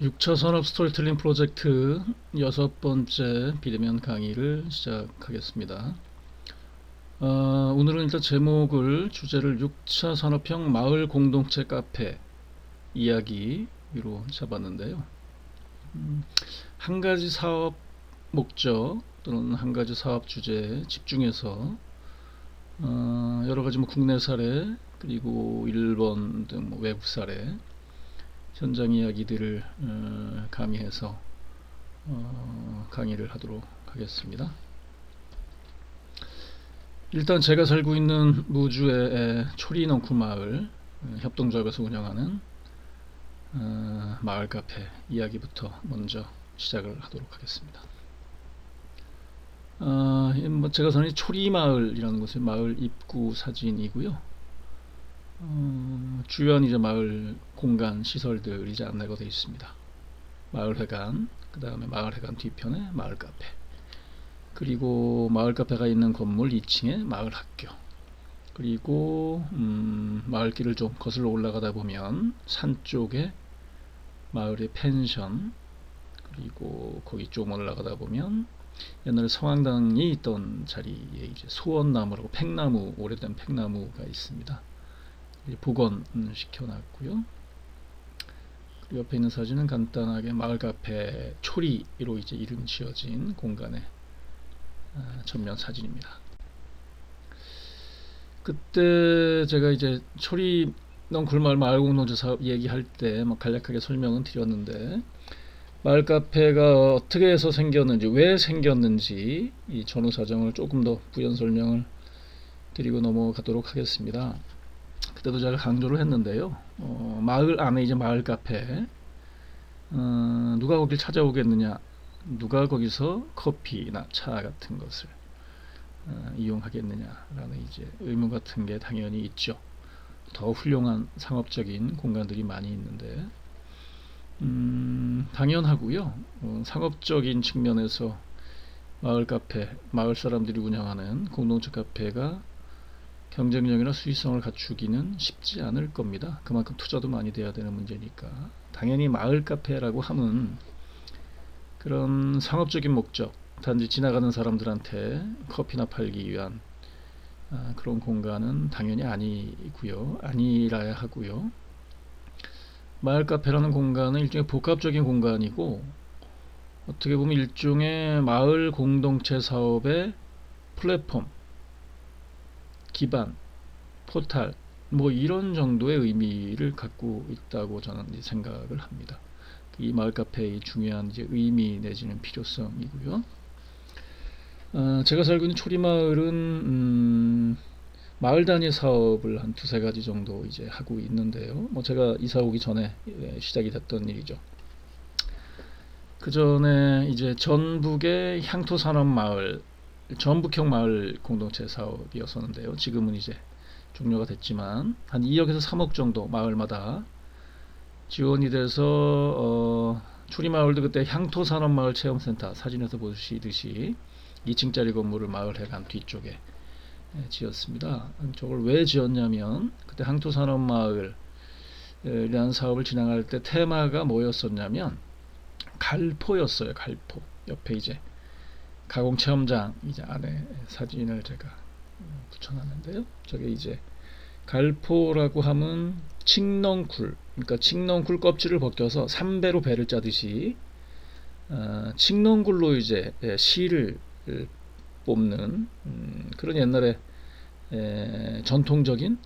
6차 산업 스토리텔링 프로젝트 여섯 번째 비대면 강의를 시작하겠습니다. 오늘은 일단 제목을 주제를 6차 산업형 마을 공동체 카페 이야기로 잡았는데요. 한 가지 사업 목적 또는 한 가지 사업 주제에 집중해서 여러 가지 국내 사례 그리고 일본 등 외국 사례 현장 이야기들을 가미해서 강의를 하도록 하겠습니다. 일단 제가 살고 있는 무주의 초리넝쿨 마을 협동조합에서 운영하는 마을 카페 이야기부터 먼저 시작을 하도록 하겠습니다. 제가 사는 초리마을이라는 곳의 마을 입구 사진이고요. 주요한 이제 마을 공간 시설들이 이제 안내가 되어 있습니다. 마을회관, 그 다음에 마을회관 뒤편에 마을 카페, 그리고 마을 카페가 있는 건물 2층에 마을 학교, 그리고 마을길을 좀 거슬러 올라가다 보면 산 쪽에 마을의 펜션, 그리고 거기 좀 올라가다 보면 옛날에 성황당이 있던 자리에 이제 소원나무라고 팽나무, 오래된 팽나무가 있습니다. 복원시켜 놨고요. 옆에 있는 사진은 간단하게 마을 카페 초리로 이제 이름 지어진 공간의 전면 사진입니다. 그때 제가 이제 초리 넝쿨마을 마을 공동체 사업 얘기할 때 간략하게 설명은 드렸는데, 마을 카페가 어떻게 해서 생겼는지, 왜 생겼는지 이 전후 사정을 조금 더 부연 설명을 드리고 넘어가도록 하겠습니다. 그때도 제가 강조를 했는데요. 마을 안에 이제 마을 카페, 누가 거길 찾아오겠느냐, 누가 거기서 커피나 차 같은 것을 이용하겠느냐라는 이제 의문 같은 게 당연히 있죠. 더 훌륭한 상업적인 공간들이 많이 있는데, 당연하고요. 상업적인 측면에서 마을 카페, 마을 사람들이 운영하는 공동체 카페가 경쟁력이나 수익성을 갖추기는 쉽지 않을 겁니다. 그만큼 투자도 많이 돼야 되는 문제니까. 당연히 마을 카페라고 하면 그런 상업적인 목적, 단지 지나가는 사람들한테 커피나 팔기 위한 그런 공간은 당연히 아니고요. 아니라야 하고요. 마을 카페라는 공간은 일종의 복합적인 공간이고, 어떻게 보면 일종의 마을 공동체 사업의 플랫폼, 기반, 포탈, 이런 정도의 의미를 갖고 있다고 저는 생각을 합니다. 이 마을 카페의 중요한 이제 의미 내지는 필요성이고요. 제가 살고 있는 초리마을은 마을 단위 사업을 한 두세 가지 정도 이제 하고 있는데요. 제가 이사 오기 전에 시작이 됐던 일이죠. 그 전에 이제 전북의 향토산업마을, 전북형 마을 공동체 사업이었었는데요. 지금은 이제 종료가 됐지만 한 2억에서 3억 정도 마을마다 지원이 돼서 초리마을도 그때 향토산업마을 체험센터, 사진에서 보시듯이 2층짜리 건물을 마을회관 뒤쪽에 지었습니다. 저걸 왜 지었냐면, 그때 향토산업마을이라는 사업을 진행할 때 테마가 뭐였었냐면 갈포였어요. 갈포. 옆에 이제 가공체험장 이제 안에 사진을 제가 붙여놨는데요. 저게 이제 갈포라고 하면 칡넝쿨, 그러니까 칡넝쿨 껍질을 벗겨서 3배로 배를 짜듯이 칡넝쿨로 이제 실을 뽑는 그런 옛날에 전통적인,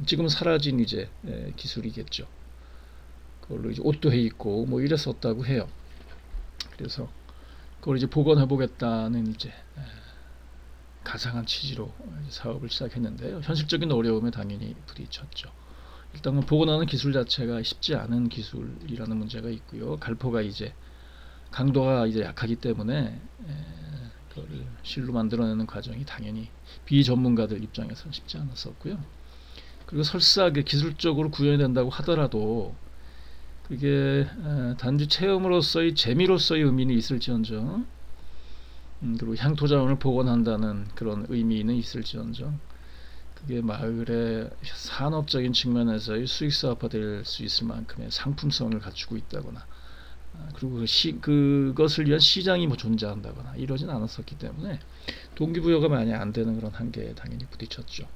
지금 사라진 이제 기술이겠죠. 그걸로 이제 옷도 해 입고 이랬었다고 해요. 그래서 그걸 이제 복원해 보겠다는 이제 가상한 취지로 사업을 시작했는데요. 현실적인 어려움에 당연히 부딪혔죠. 일단은 복원하는 기술 자체가 쉽지 않은 기술이라는 문제가 있고요. 갈포가 이제 강도가 이제 약하기 때문에 그걸 실로 만들어내는 과정이 당연히 비전문가들 입장에서는 쉽지 않았었고요. 그리고 설사 기술적으로 구현이 된다고 하더라도 그게 단지 체험으로서의 재미로서의 의미는 있을지언정, 그리고 향토 자원을 복원한다는 그런 의미는 있을지언정, 그게 마을의 산업적인 측면에서의 수익 사업화될 수 있을 만큼의 상품성을 갖추고 있다거나 그리고 그것을 위한 시장이 뭐 존재한다거나 이러진 않았었기 때문에 동기부여가 많이 안 되는 그런 한계에 당연히 부딪혔죠.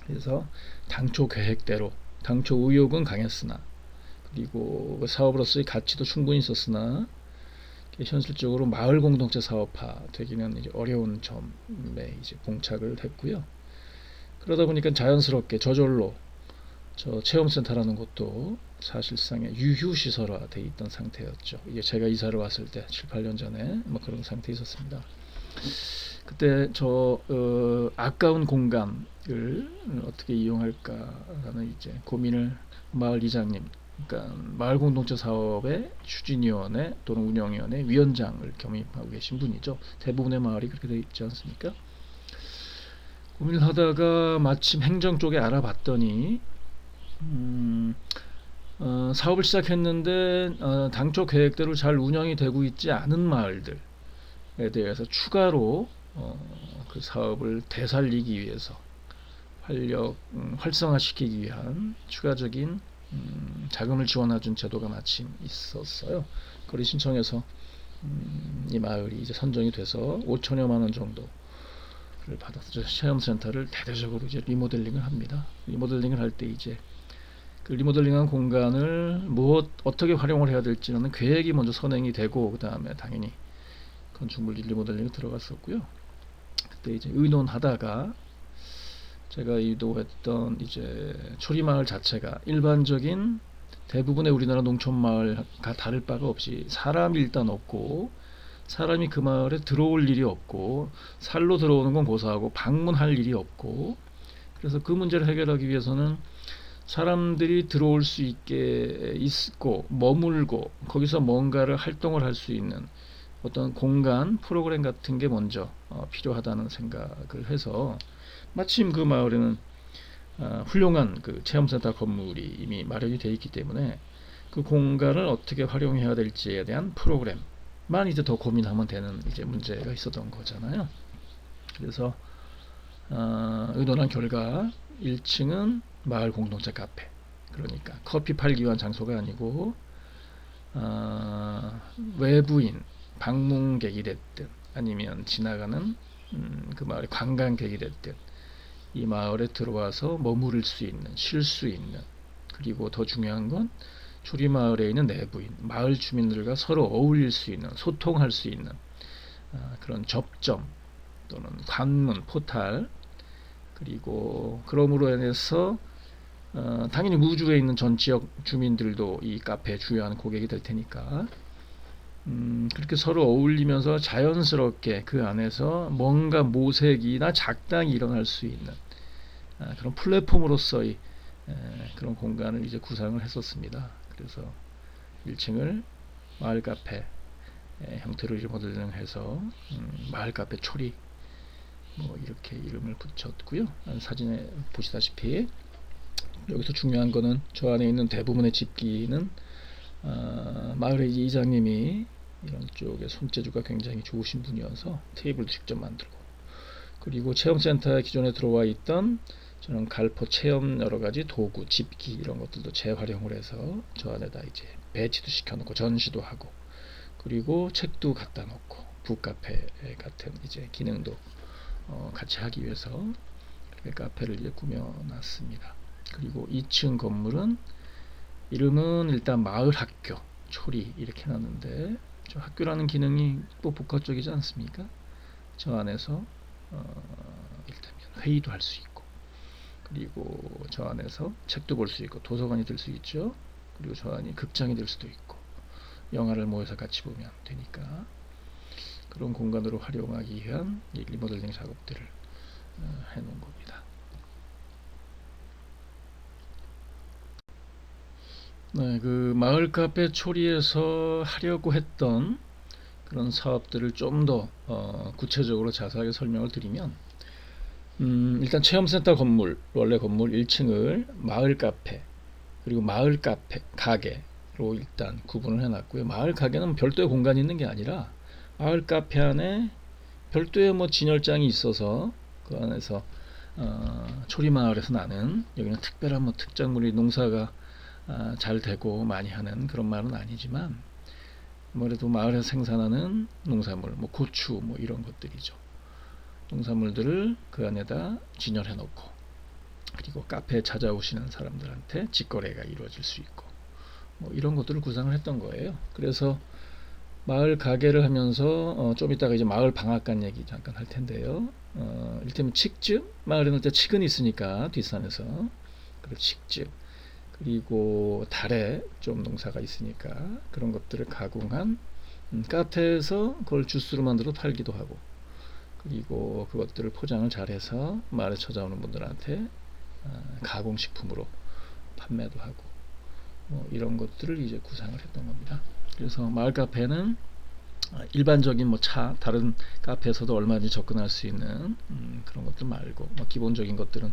그래서 당초 계획대로 당초 의욕은 강했으나 그리고 그 사업으로서의 가치도 충분히 있었으나 현실적으로 마을 공동체 사업화 되기는 이제 어려운 점에 이제 봉착을 했고요. 그러다 보니까 자연스럽게 저절로 저 체험센터라는 곳도 사실상의 유휴시설화 돼 있던 상태였죠. 이게 제가 이사를 왔을 때 7, 8년 전에 뭐 그런 상태에 있었습니다. 그때 아까운 공간을 어떻게 이용할까라는 이제 고민을 마을 이장님, 그러니까 마을 공동체 사업의 추진위원회 또는 운영위원회 위원장을 겸임하고 계신 분이죠. 대부분의 마을이 그렇게 되어 있지 않습니까? 고민을 하다가 마침 행정 쪽에 알아봤더니 사업을 시작했는데 당초 계획대로 잘 운영이 되고 있지 않은 마을들에 대해서 추가로 그 사업을 되살리기 위해서 활성화시키기 위한 추가적인 자금을 지원해준 제도가 마침 있었어요. 그걸 신청해서 이 마을이 이제 선정이 돼서 5천여만 원 정도를 받아서 체험센터를 대대적으로 이제 리모델링을 합니다. 리모델링을 할 때 이제 그 리모델링한 공간을 어떻게 활용을 해야 될지는 계획이 먼저 선행이 되고 그 다음에 당연히 건축물 리모델링이 들어갔었고요. 그때 이제 의논하다가 제가 의도했던 이제 초리마을 자체가 일반적인 대부분의 우리나라 농촌마을과 다를 바가 없이 사람이 일단 없고 사람이 그 마을에 들어올 일이 없고 살로 들어오는 건 고사하고 방문할 일이 없고 그래서 그 문제를 해결하기 위해서는 사람들이 들어올 수 있게 있고 머물고 거기서 뭔가를 활동을 할 수 있는 어떤 공간 프로그램 같은 게 먼저 필요하다는 생각을 해서 마침 그 마을에는 훌륭한 그 체험센터 건물이 이미 마련이 되어 있기 때문에 그 공간을 어떻게 활용해야 될지에 대한 프로그램만 이제 더 고민하면 되는 이제 문제가 있었던 거잖아요. 그래서 의논한 결과 1층은 마을 공동체 카페, 그러니까 커피 팔기 위한 장소가 아니고 외부인 방문객이 됐든 아니면 지나가는 그 마을의 관광객이 됐든 이 마을에 들어와서 머무를 수 있는, 쉴 수 있는, 그리고 더 중요한 건 초리마을에 있는 내부인, 마을 주민들과 서로 어울릴 수 있는, 소통할 수 있는 그런 접점 또는 관문, 포탈, 그리고 그럼으로 인해서 당연히 무주에 있는 전 지역 주민들도 이 카페의 주요한 고객이 될 테니까 그렇게 서로 어울리면서 자연스럽게 그 안에서 뭔가 모색이나 작당이 일어날 수 있는 그런 플랫폼으로서의 그런 공간을 이제 구상을 했었습니다. 그래서 1층을 마을 카페 형태로 리모델링해서 마을 카페 초리 뭐 이렇게 이름을 붙였고요. 사진에 보시다시피 여기서 중요한 거는 저 안에 있는 대부분의 집기는 마을의 이장님이 이런 쪽에 손재주가 굉장히 좋으신 분이어서 테이블도 직접 만들고 그리고 체험센터에 기존에 들어와 있던 저는 갈포 체험 여러가지 도구, 집기 이런 것들도 재활용을 해서 저 안에다 이제 배치도 시켜놓고 전시도 하고 그리고 책도 갖다 놓고 북카페 같은 이제 기능도 같이 하기 위해서 카페를 이제 꾸며놨습니다. 그리고 2층 건물은 이름은 일단 마을학교 초리 이렇게 해놨는데 저 학교라는 기능이 꼭 복합적이지 않습니까? 저 안에서 일단 회의도 할 수 있고 그리고 저 안에서 책도 볼 수 있고 도서관이 될 수 있죠. 그리고 저 안이 극장이 될 수도 있고 영화를 모여서 같이 보면 되니까 그런 공간으로 활용하기 위한 리모델링 작업들을 해놓은 겁니다. 네, 그 마을 카페 초리에서 하려고 했던 그런 사업들을 좀 더 구체적으로 자세하게 설명을 드리면 일단 체험센터 건물, 원래 건물 1층을 마을 카페 그리고 마을 카페, 가게로 일단 구분을 해놨고요. 마을 가게는 별도의 공간이 있는 게 아니라 마을 카페 안에 별도의 뭐 진열장이 있어서 그 안에서 초리마을에서 나는 여기는 특별한 뭐 특작물이 농사가 잘 되고 많이 하는 그런 마을은 아니지만 아무래도 마을에서 생산하는 농산물, 뭐 고추, 뭐 이런 것들이죠. 농산물들을 그 안에다 진열해 놓고, 그리고 카페에 찾아오시는 사람들한테 직거래가 이루어질 수 있고, 뭐 이런 것들을 구상을 했던 거예요. 그래서 마을 가게를 하면서 좀 이따가 이제 마을 방앗간 얘기 잠깐 할 텐데요. 이를테면 칡즙, 마을에는 또 칡은 있으니까 뒷산에서, 그리고 칡즙, 그리고 달에 좀 농사가 있으니까 그런 것들을 가공한 카페에서 그걸 주스로 만들어 팔기도 하고, 그리고 그것들을 포장을 잘해서 마을에 찾아오는 분들한테 가공식품으로 판매도 하고, 뭐 이런 것들을 이제 구상을 했던 겁니다. 그래서 마을 카페는 일반적인 뭐 차, 다른 카페에서도 얼마든지 접근할 수 있는 그런 것들 말고, 뭐 기본적인 것들은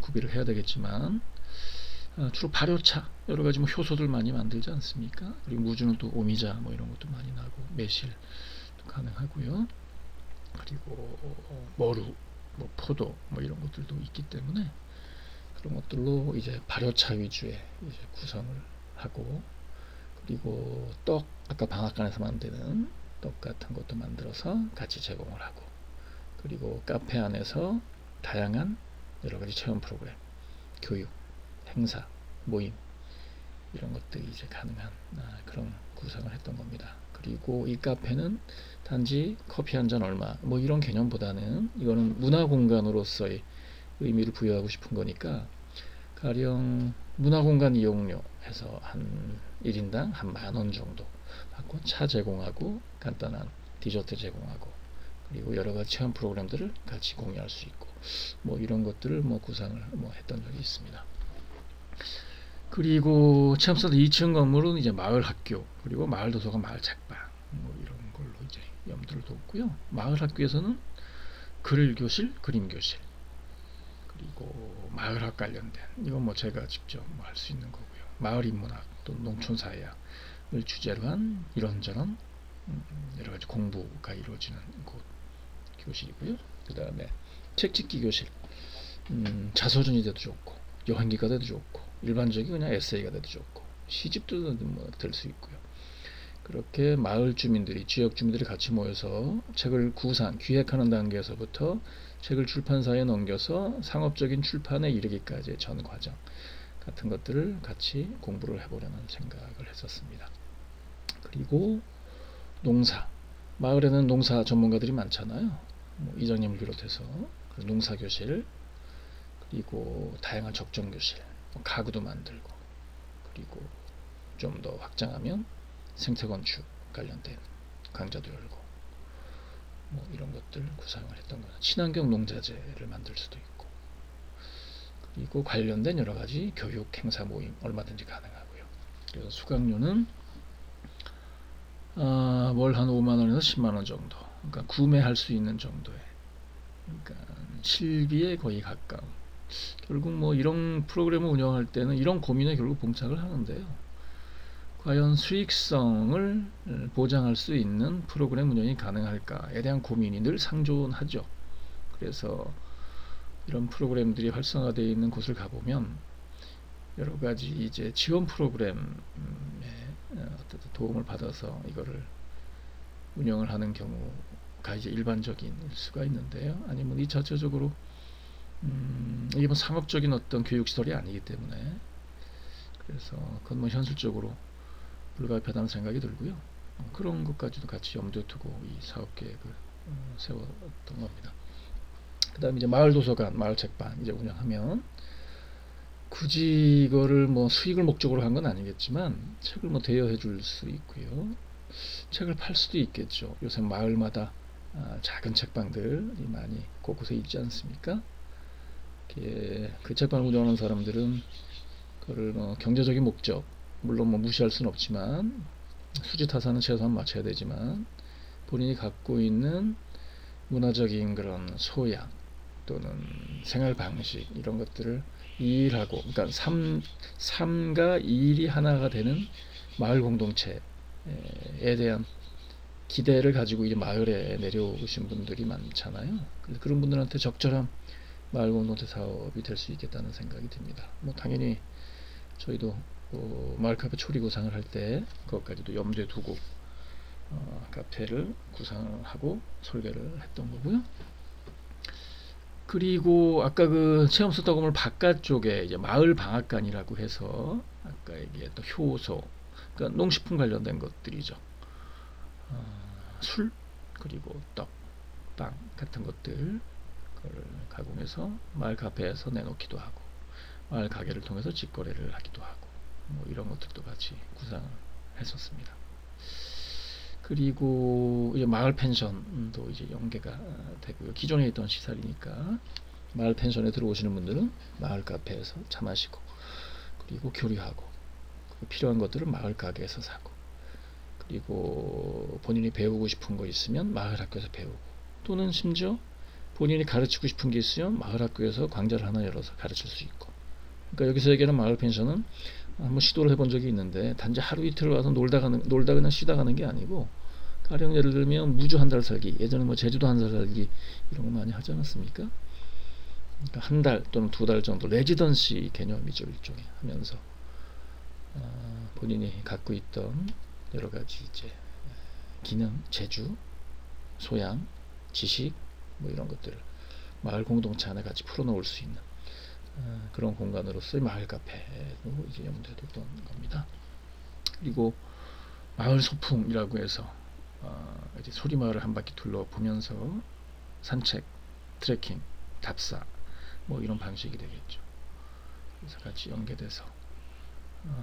구비를 해야 되겠지만, 주로 발효차, 여러 가지 뭐 효소들 많이 만들지 않습니까? 그리고 무주는 또 오미자 뭐 이런 것도 많이 나고, 매실도 가능하고요. 그리고 머루, 뭐 포도 뭐 이런 것들도 있기 때문에 그런 것들로 이제 발효차 위주의 이제 구성을 하고, 그리고 떡, 아까 방앗간에서 만드는 떡 같은 것도 만들어서 같이 제공을 하고, 그리고 카페 안에서 다양한 여러 가지 체험 프로그램, 교육, 행사, 모임 이런 것들이 이제 가능한 그런 구성을 했던 겁니다. 그리고 이 카페는 단지 커피 한 잔 얼마 뭐 이런 개념보다는 이거는 문화 공간으로서의 의미를 부여하고 싶은 거니까, 가령 문화공간 이용료 해서 한 1인당 한 10,000원 정도 받고 차 제공하고 간단한 디저트 제공하고, 그리고 여러 가지 체험 프로그램들을 같이 공유할 수 있고, 뭐 이런 것들을 뭐 구상을 뭐 했던 적이 있습니다. 그리고 체험센터 2층 건물은 이제 마을 학교, 그리고 마을 도서관, 마을 책방 뭐 이런 걸로 이제 염두를 뒀고요. 마을 학교에서는 글 교실, 그림 교실, 그리고 마을학 관련된, 이건 뭐 제가 직접 뭐 할 수 있는 거고요. 마을 인문학 또 농촌 사회학을 주제로 한 이런저런 여러 가지 공부가 이루어지는 곳 교실이고요. 그 다음에 책 찍기 교실, 자서전이 돼도 좋고, 여행기가 돼도 좋고, 일반적인 그냥 에세이가 돼도 좋고, 시집도 뭐 될 수 있고요. 그렇게 마을 주민들이, 지역 주민들이 같이 모여서 책을 구상, 기획하는 단계에서부터 책을 출판사에 넘겨서 상업적인 출판에 이르기까지의 전 과정 같은 것들을 같이 공부를 해보려는 생각을 했었습니다. 그리고 농사, 마을에는 농사 전문가들이 많잖아요. 뭐 이장님을 비롯해서 농사 교실, 그리고 다양한 적정 교실, 가구도 만들고, 그리고 좀 더 확장하면 생태건축 관련된 강좌도 열고, 뭐 이런 것들 구상을 했던 거죠. 친환경 농자재를 만들 수도 있고, 그리고 관련된 여러 가지 교육 행사 모임 얼마든지 가능하고요. 그래서 수강료는 월 한 5만 원에서 10만 원 정도, 그러니까 구매할 수 있는 정도의, 그러니까 실비에 거의 가까운. 결국 뭐 이런 프로그램을 운영할 때는 이런 고민에 결국 봉착을 하는데요. 과연 수익성을 보장할 수 있는 프로그램 운영이 가능할까에 대한 고민이 늘 상존하죠. 그래서 이런 프로그램들이 활성화되어 있는 곳을 가보면 여러 가지 이제 지원 프로그램에 도움을 받아서 이거를 운영을 하는 경우가 이제 일반적인 수가 있는데요. 아니면 2차적으로 이게 뭐 상업적인 어떤 교육시설이 아니기 때문에, 그래서 그건 뭐 현실적으로 불가피하다는 생각이 들고요. 그런 것까지도 같이 염두에 두고 이 사업 계획을 세웠던 겁니다. 그 다음에 이제 마을 도서관, 마을 책방 이제 운영하면 굳이 이거를 뭐 수익을 목적으로 한 건 아니겠지만 책을 뭐 대여해 줄 수 있고요. 책을 팔 수도 있겠죠. 요새 마을마다 작은 책방들이 많이 곳곳에 있지 않습니까? 그 책방을 운영하는 사람들은 그걸 뭐 경제적인 목적, 물론 뭐 무시할 수는 없지만 수지타산은 최소한 맞춰야 되지만, 본인이 갖고 있는 문화적인 그런 소양 또는 생활 방식 이런 것들을 이일하고, 그러니까 삶과 일이 하나가 되는 마을 공동체에 대한 기대를 가지고 이 마을에 내려오신 분들이 많잖아요. 그래서 그런 분들한테 적절한 마을 공동체 사업이 될 수 있겠다는 생각이 듭니다. 뭐 당연히 저희도 마을 카페 초리 구상을 할 때 그것까지도 염두에 두고 카페를 구상하고 설계를 했던 거고요. 그리고 아까 그 체험 수다 건물 바깥쪽에 이제 마을 방앗간이라고 해서 아까 얘기했던 효소, 그러니까 농식품 관련된 것들이죠. 술, 그리고 떡, 빵 같은 것들 그걸 가공해서 마을 카페에서 내놓기도 하고 마을 가게를 통해서 직거래를 하기도 하고 뭐 이런 것들도 같이 구상했었습니다. 그리고 이제 마을 펜션도 이제 연계가 되고요. 기존에 있던 시설이니까 마을 펜션에 들어오시는 분들은 마을 카페에서 차 마시고 그리고 교류하고 그리고 필요한 것들은 마을 가게에서 사고 그리고 본인이 배우고 싶은 거 있으면 마을 학교에서 배우고 또는 심지어 본인이 가르치고 싶은 게 있으면 마을 학교에서 강좌를 하나 열어서 가르칠 수 있고 그러니까 여기서 얘기하는 마을 펜션은 한번 시도를 해본 적이 있는데 단지 하루 이틀 와서 놀다 그냥 쉬다 가는 게 아니고 가령 예를 들면 무주 한 달 살기 예전에 뭐 제주도 한 달 살기 이런 거 많이 하지 않았습니까? 그러니까 한 달 또는 두 달 정도 레지던시 개념이죠 일종의 하면서 본인이 갖고 있던 여러 가지 이제 기능, 재주, 소양, 지식 뭐 이런 것들을 마을 공동체 안에 같이 풀어놓을 수 있는 그런 공간으로서의 마을 카페로 이제 염두에 뒀던 겁니다. 그리고 마을 소풍이라고 해서 이제 소리마을을 한 바퀴 둘러보면서 산책, 트레킹, 답사 뭐 이런 방식이 되겠죠. 그래서 같이 연계돼서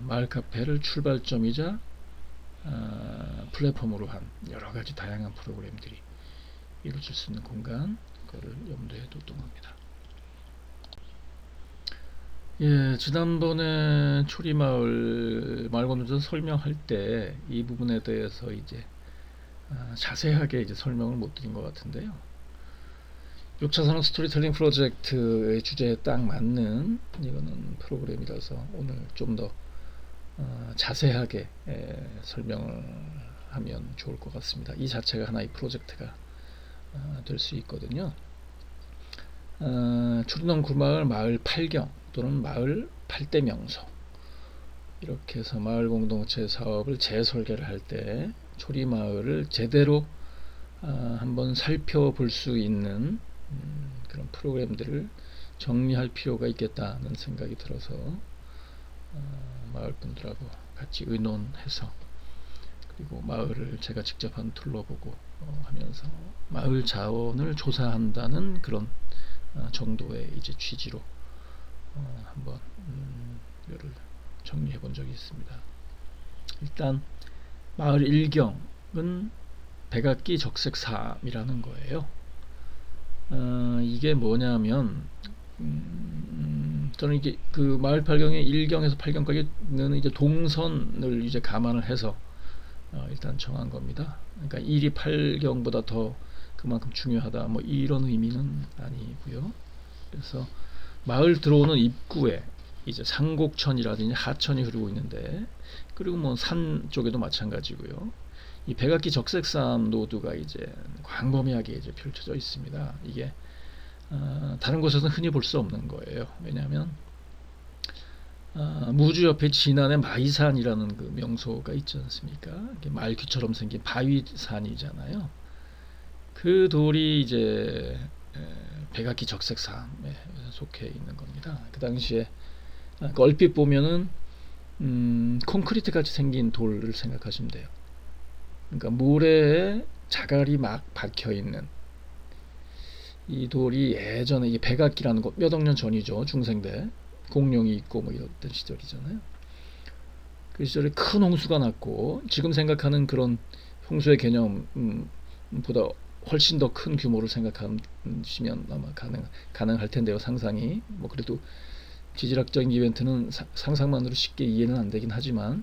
마을 카페를 출발점이자 플랫폼으로 한 여러 가지 다양한 프로그램들이 이루어질 수 있는 공간 그거를 염두에 뒀던 겁니다. 예, 지난번에 초리마을 마을 건너서 설명할 때 이 부분에 대해서 이제 자세하게 이제 설명을 못 드린 것 같은데요. 6차 산업 스토리텔링 프로젝트의 주제에 딱 맞는 이거는 프로그램이라서 오늘 좀 더 자세하게 설명을 하면 좋을 것 같습니다. 이 자체가 하나의 프로젝트가 될 수 있거든요. 초리농 구마을 마을 8경 또는 마을 8대 명소 이렇게 해서 마을 공동체 사업을 재설계를 할 때 초리마을을 제대로 한번 살펴볼 수 있는 그런 프로그램들을 정리할 필요가 있겠다는 생각이 들어서 마을 분들하고 같이 의논해서 그리고 마을을 제가 직접 한 둘러보고 하면서 마을 자원을 조사한다는 그런 정도의 이제 취지로 한번 이거를 정리해 본 적이 있습니다. 일단 마을 1경은 백악기 적색삼이라는 거예요. 이게 뭐냐면 저는 이게 그 마을 8경의 1경에서 8경까지는 이제 동선을 이제 감안을 해서 일단 정한 겁니다. 그러니까 1이 8경보다 더 그만큼 중요하다 뭐 이런 의미는 아니고요. 그래서 마을 들어오는 입구에 이제 상곡천이라든지 하천이 흐르고 있는데 그리고 뭐 산 쪽에도 마찬가지고요. 이 백악기 적색삼 노드가 이제 광범위하게 이제 펼쳐져 있습니다. 이게 다른 곳에서는 흔히 볼 수 없는 거예요. 왜냐하면 무주 옆에 진안에 마이산이라는 그 명소가 있지 않습니까? 이게 말귀처럼 생긴 바위산이잖아요. 그 돌이 이제 백악기 적색삼에 속해 있는 겁니다. 그 당시에 얼핏 보면은 콘크리트 같이 생긴 돌을 생각하시면 돼요. 그러니까 모래에 자갈이 막 박혀 있는 이 돌이 예전에 이게 백악기라는 거 몇 억 년 전이죠. 중생대 공룡이 있고 뭐 이랬던 시절이잖아요. 그 시절에 큰 홍수가 났고 지금 생각하는 그런 홍수의 개념보다 훨씬 더 큰 규모를 생각하시면 아마 가능할 텐데요. 상상이 뭐 그래도 지질학적인 이벤트는 상상만으로 쉽게 이해는 안 되긴 하지만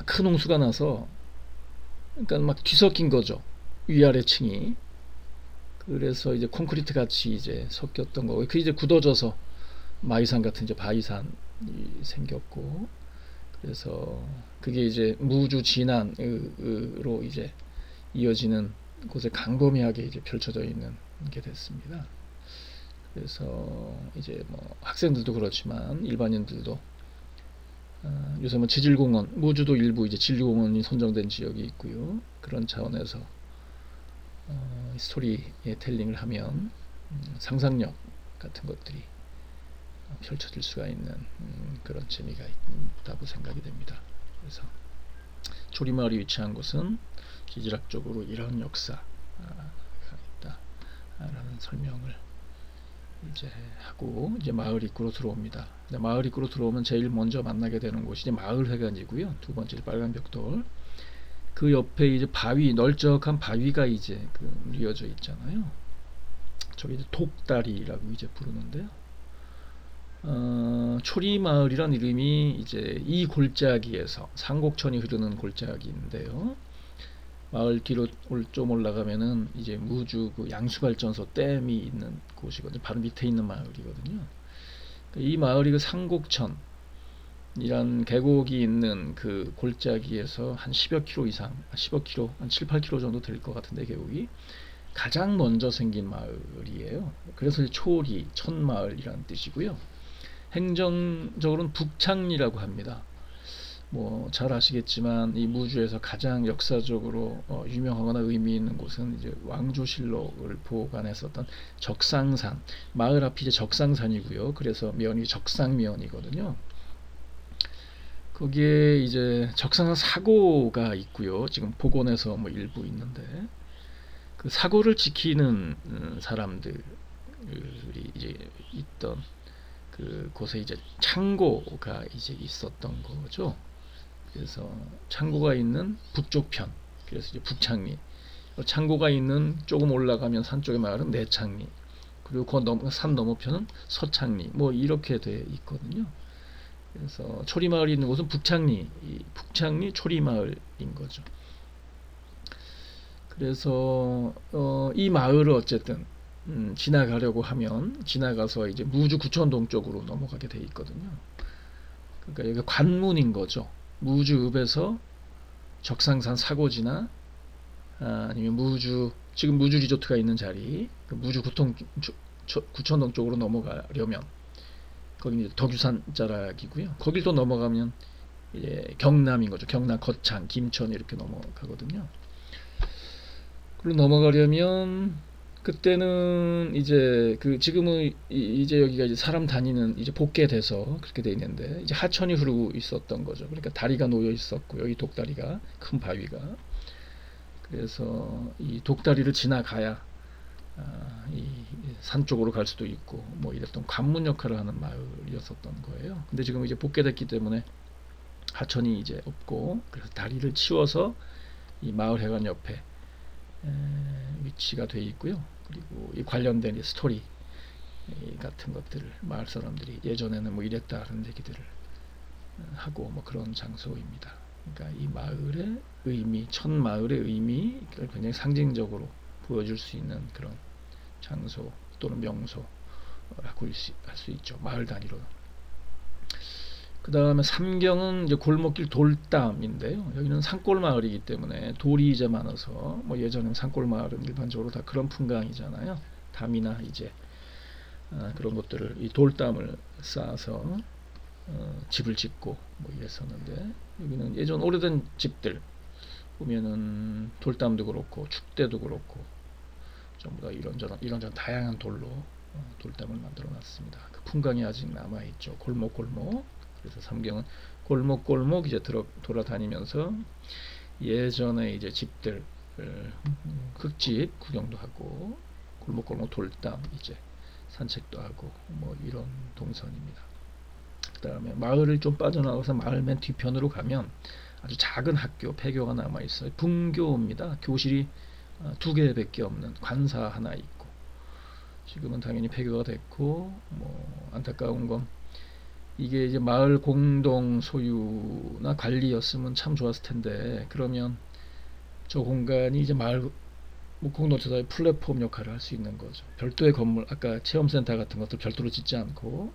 큰 홍수가 나서 그러니까 막 뒤섞인 거죠. 위아래 층이. 그래서 이제 콘크리트 같이 이제 섞였던 거고 그 이제 굳어져서 마이산 같은 이제 바위산이 생겼고 그래서 그게 이제 무주 진안으로 이제 이어지는 곳에 광범위하게 이제 펼쳐져 있는 게 됐습니다. 그래서 이제 뭐 학생들도 그렇지만 일반인들도 요새 지질공원, 무주도 일부 이제 지질공원이 선정된 지역이 있고요. 그런 차원에서 스토리 텔링을 하면 상상력 같은 것들이 펼쳐질 수가 있는 그런 재미가 있다고 생각이 됩니다. 그래서 초리마을이 위치한 곳은 지질학적으로 이런 역사가 있다라는 설명을 이제 하고 이제 마을 입구로 들어옵니다. 마을 입구로 들어오면 제일 먼저 만나게 되는 곳이 이제 마을회관이고요. 두 번째 빨간 벽돌. 그 옆에 이제 바위, 널쩍한 바위가 이제 이어져 있잖아요. 저기 이제 독다리라고 이제 부르는데요. 초리마을이란 이름이 이제 이 골짜기에서 상곡천이 흐르는 골짜기인데요. 마을 뒤로 좀 올라가면은 이제 무주 그 양수발전소 댐이 있는 곳이거든요. 바로 밑에 있는 마을이거든요. 이 마을이 그 상곡천이란 계곡이 있는 그 골짜기에서 한 10여 킬로 이상, 10여 킬로, 한 7, 8킬로 정도 될 것 같은데 계곡이 가장 먼저 생긴 마을이에요. 그래서 초리, 천마을이라는 뜻이고요. 행정적으로는 북창리라고 합니다. 뭐 잘 아시겠지만 이 무주에서 가장 역사적으로 유명하거나 의미 있는 곳은 이제 왕조실록을 보관했었던 적상산, 마을 앞이 이제 적상산이고요. 그래서 면이 적상면이거든요. 거기에 이제 적상산 사고가 있고요. 지금 복원해서 뭐 일부 있는데 그 사고를 지키는 사람들이 이제 있던 그 곳에 이제 창고가 이제 있었던 거죠. 그래서 창고가 있는 북쪽 편, 그래서 이제 북창리. 창고가 있는 조금 올라가면 산 쪽의 마을은 내창리. 그리고 그 산 너머편은 서창리. 뭐 이렇게 돼 있거든요. 그래서 초리마을이 있는 곳은 북창리, 초리마을인 거죠. 그래서 이 마을을 어쨌든 지나가려고 하면 지나가서 이제 무주 구천동 쪽으로 넘어가게 돼 있거든요. 그러니까 여기 관문인 거죠. 무주읍에서 적상산 사고지나 아니면 지금 무주 리조트가 있는 자리, 그 무주 구천동 쪽으로 넘어가려면 거기 이제 덕유산 자락이고요. 거길 또 넘어가면 이제 경남인 거죠. 경남 거창, 김천 이렇게 넘어가거든요. 그리고 넘어가려면 그때는 이제 지금은 이제 여기가 이제 사람 다니는 이제 복개돼서 그렇게 돼 있는데 이제 하천이 흐르고 있었던 거죠. 그러니까 다리가 놓여 있었고요. 이 독다리가 큰 바위가. 그래서 이 독다리를 지나가야 이 산 쪽으로 갈 수도 있고 뭐 이랬던 관문 역할을 하는 마을이었었던 거예요. 근데 지금 이제 복개됐기 때문에 하천이 이제 없고 그래서 다리를 치워서 이 마을회관 옆에 위치가 되어 있고요. 그리고 이 관련된 스토리 같은 것들을 마을 사람들이 예전에는 뭐 이랬다는 얘기들을 하고 뭐 그런 장소입니다. 그러니까 이 마을의 의미, 천마을의 의미를 굉장히 상징적으로 보여줄 수 있는 그런 장소 또는 명소라고 할 수 있죠. 마을 단위로. 그 다음에 삼경은 이제 골목길 돌담인데요. 여기는 산골 마을이기 때문에 돌이 이제 많아서 뭐 예전에 산골 마을은 일반적으로 다 그런 풍광이잖아요. 담이나 이제 그런 것들을 이 돌담을 쌓아서 집을 짓고 뭐 이랬었는데 여기는 예전 오래된 집들 보면은 돌담도 그렇고 축대도 그렇고 전부 다 이런저런 다양한 돌로 돌담을 만들어 놨습니다. 그 풍광이 아직 남아 있죠. 골목골목. 그래서 삼경은 골목골목 이제 돌아다니면서 예전에 이제 집들 흙집 구경도 하고 골목골목 돌담 이제 산책도 하고 뭐 이런 동선입니다. 그 다음에 마을을 좀 빠져나가서 마을 맨 뒤편으로 가면 아주 작은 학교 폐교가 남아 있어요. 분교입니다. 교실이 2개밖에 없는 관사 하나 있고 지금은 당연히 폐교가 됐고 뭐 안타까운 건 이게 이제 마을 공동 소유나 관리였으면 참 좋았을 텐데 그러면 저 공간이 이제 마을 공동체의 플랫폼 역할을 할 수 있는 거죠. 별도의 건물, 아까 체험센터 같은 것도 별도로 짓지 않고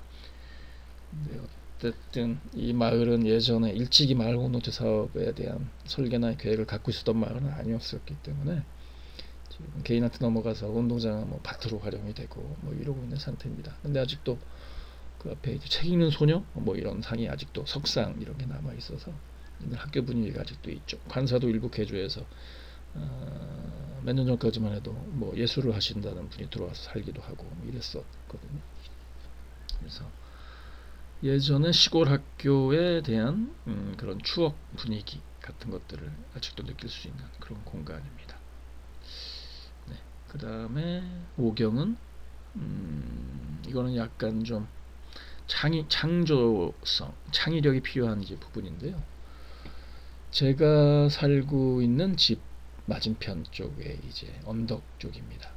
어쨌든 이 마을은 예전에 일찍이 마을 공동체 사업에 대한 설계나 계획을 갖고 있었던 마을은 아니었었기 때문에 지금 개인한테 넘어가서 운동장은 뭐 밭으로 활용이 되고 뭐 이러고 있는 상태입니다. 근데 아직도 그 앞에 이제 책 읽는 소녀 뭐 이런 상이 아직도 석상 이런 게 남아 있어서 학교 분위기가 아직도 있죠. 관사도 일부 개조해서 몇 년 전까지만 해도 뭐 예술을 하신다는 분이 들어와서 살기도 하고 뭐 이랬었거든요. 그래서 예전에 시골 학교에 대한 그런 추억 분위기 같은 것들을 아직도 느낄 수 있는 그런 공간입니다. 네. 그 다음에 오경은 이거는 약간 좀 창조성, 창의력이 필요한 이제 부분인데요. 제가 살고 있는 집 맞은편 쪽에 이제 언덕 쪽입니다.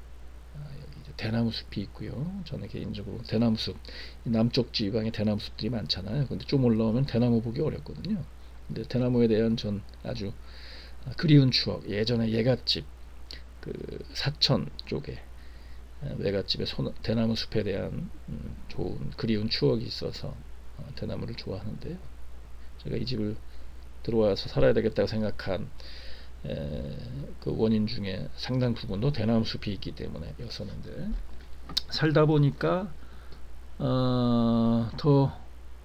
여기 이제 대나무 숲이 있고요. 저는 개인적으로 대나무 숲, 남쪽 지방에 대나무 숲들이 많잖아요. 근데 좀 올라오면 대나무 보기 어렵거든요. 근데 대나무에 대한 전 아주 그리운 추억, 예전에 예갓집, 그 사천 쪽에 외갓집에 대나무 숲에 대한 좋은 그리운 추억이 있어서 대나무를 좋아하는데요. 제가 이 집을 들어와서 살아야 되겠다고 생각한 그 원인 중에 상당 부분도 대나무 숲이 있기 때문에 였었는데, 살다 보니까 더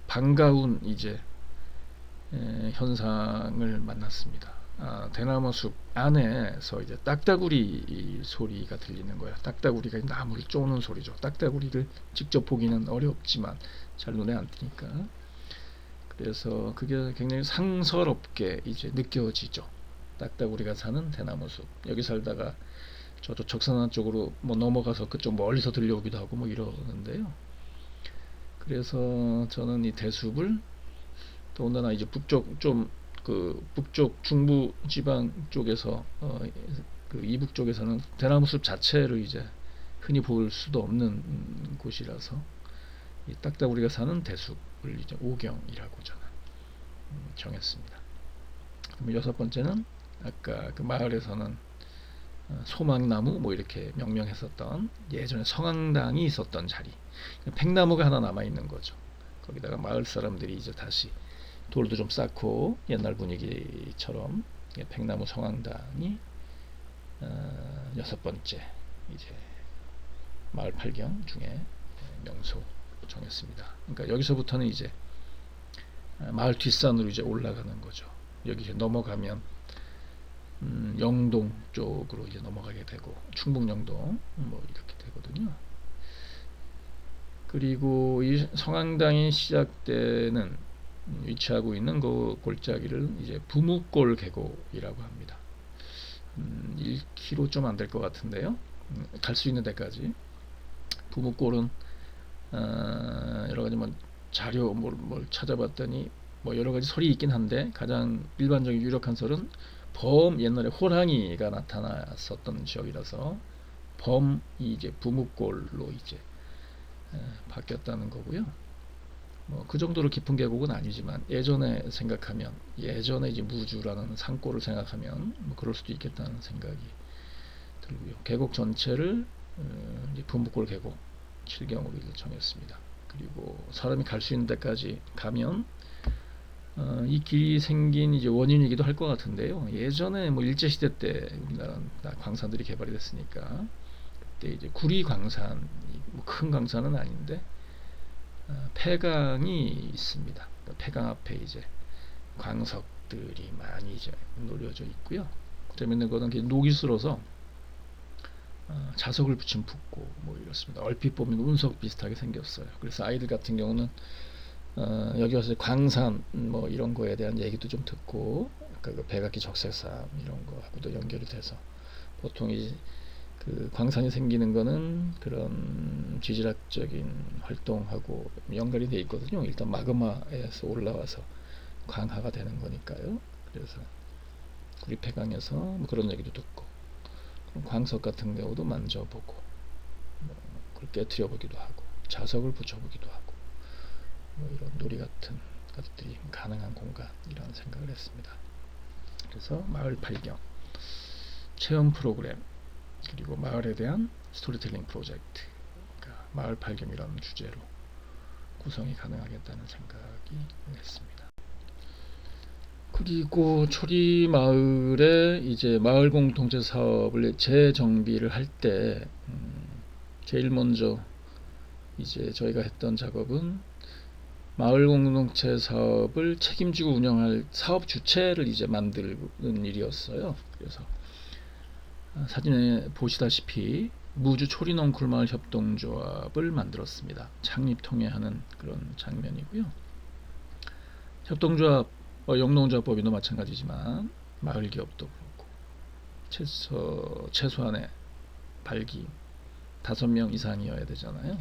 반가운 이제 현상을 만났습니다. 대나무 숲 안에서 이제 딱따구리 소리가 들리는 거야. 딱따구리가 나무를 쪼는 소리죠. 딱따구리를 직접 보기는 어렵지만 잘 눈에 안 띄니까. 그래서 그게 굉장히 상서롭게 이제 느껴지죠. 딱따구리가 사는 대나무 숲. 여기 살다가 저쪽 적산한 쪽으로 뭐 넘어가서 그쪽 멀리서 들려오기도 하고 뭐 이러는데요. 그래서 저는 이 대숲을 더군다나 이제 북쪽 좀 그 북쪽 중부 지방 쪽에서 그 이북 쪽에서는 대나무 숲 자체를 이제 흔히 볼 수도 없는 곳이라서 이 딱따구리가 사는 대숲을 이제 오경이라고 저는 정했습니다. 그럼 여섯 번째는 아까 그 마을에서는 소망나무 뭐 이렇게 명명했었던 예전에 성황당이 있었던 자리, 팽나무가 하나 남아 있는 거죠. 거기다가 마을 사람들이 이제 다시 돌도 좀 쌓고 옛날 분위기처럼 팽나무 성황당이 여섯 번째 이제 마을 팔경 중에 명소 정했습니다. 그러니까 여기서부터는 이제 마을 뒷산으로 이제 올라가는 거죠. 여기 이제 넘어가면 영동 쪽으로 이제 넘어가게 되고 충북 영동 뭐 이렇게 되거든요. 그리고 이 성황당이 시작되는 위치하고 있는 그 골짜기를 이제 부무골 계곡이라고 합니다. 1km 좀 안 될 것 같은데요. 갈 수 있는 데까지. 부무골은 여러 가지 뭐 자료 뭘 찾아봤더니 뭐 여러 가지 설이 있긴 한데 가장 일반적인 유력한 설은 옛날에 호랑이가 나타났었던 지역이라서 범이 이제 부무골로 이제 바뀌었다는 거고요. 뭐 그 정도로 깊은 계곡은 아니지만 예전에 이제 무주라는 산골을 생각하면 뭐 그럴 수도 있겠다는 생각이 들고요. 계곡 전체를 이제 부무골 계곡 7경으로 정했습니다. 그리고 사람이 갈 수 있는 데까지 가면 이 길이 생긴 이제 원인이기도 할 것 같은데요. 예전에 뭐 일제 시대 때 우리나라는 광산들이 개발이 됐으니까 그때 이제 구리 광산, 뭐 큰 광산은 아닌데 폐강이 있습니다. 폐강 앞에 이제 광석들이 많이 이제 놓여져 있고요. 재밌는 거는 녹이 슬어서 자석을 붙인 붓고 뭐 이렇습니다. 얼핏 보면 운석 비슷하게 생겼어요. 그래서 아이들 같은 경우는 여기 와서 광산 뭐 이런 거에 대한 얘기도 좀 듣고 아까 그 백악기 적색삼 이런 거하고도 연결이 돼서 보통 그 광산이 생기는 거는 그런 지질학적인 활동하고 연결이 돼 있거든요. 일단 마그마에서 올라와서 광화가 되는 거니까요. 그래서 구리폐강에서 뭐 그런 얘기도 듣고 광석 같은 경우도 만져보고 뭐 그걸 깨트려 보기도 하고 자석을 붙여보기도 하고 뭐 이런 놀이 같은 것들이 가능한 공간이라는 생각을 했습니다. 그래서 마을 팔경, 체험 프로그램, 그리고 마을에 대한 스토리텔링 프로젝트, 그러니까 마을 팔경이라는 주제로 구성이 가능하겠다는 생각이 했습니다. 그리고 초리 마을에 이제 마을 공동체 사업을 재정비를 할 때 제일 먼저 이제 저희가 했던 작업은 마을 공동체 사업을 책임지고 운영할 사업 주체를 이제 만드는 일이었어요. 그래서 사진에 보시다시피 무주 초리넝쿨마을 협동조합을 만들었습니다. 창립통회 하는 그런 장면이고요. 협동조합, 영농조합법인도 마찬가지지만 마을 기업도 그렇고 최소한의 발기 5명 이상이어야 되잖아요.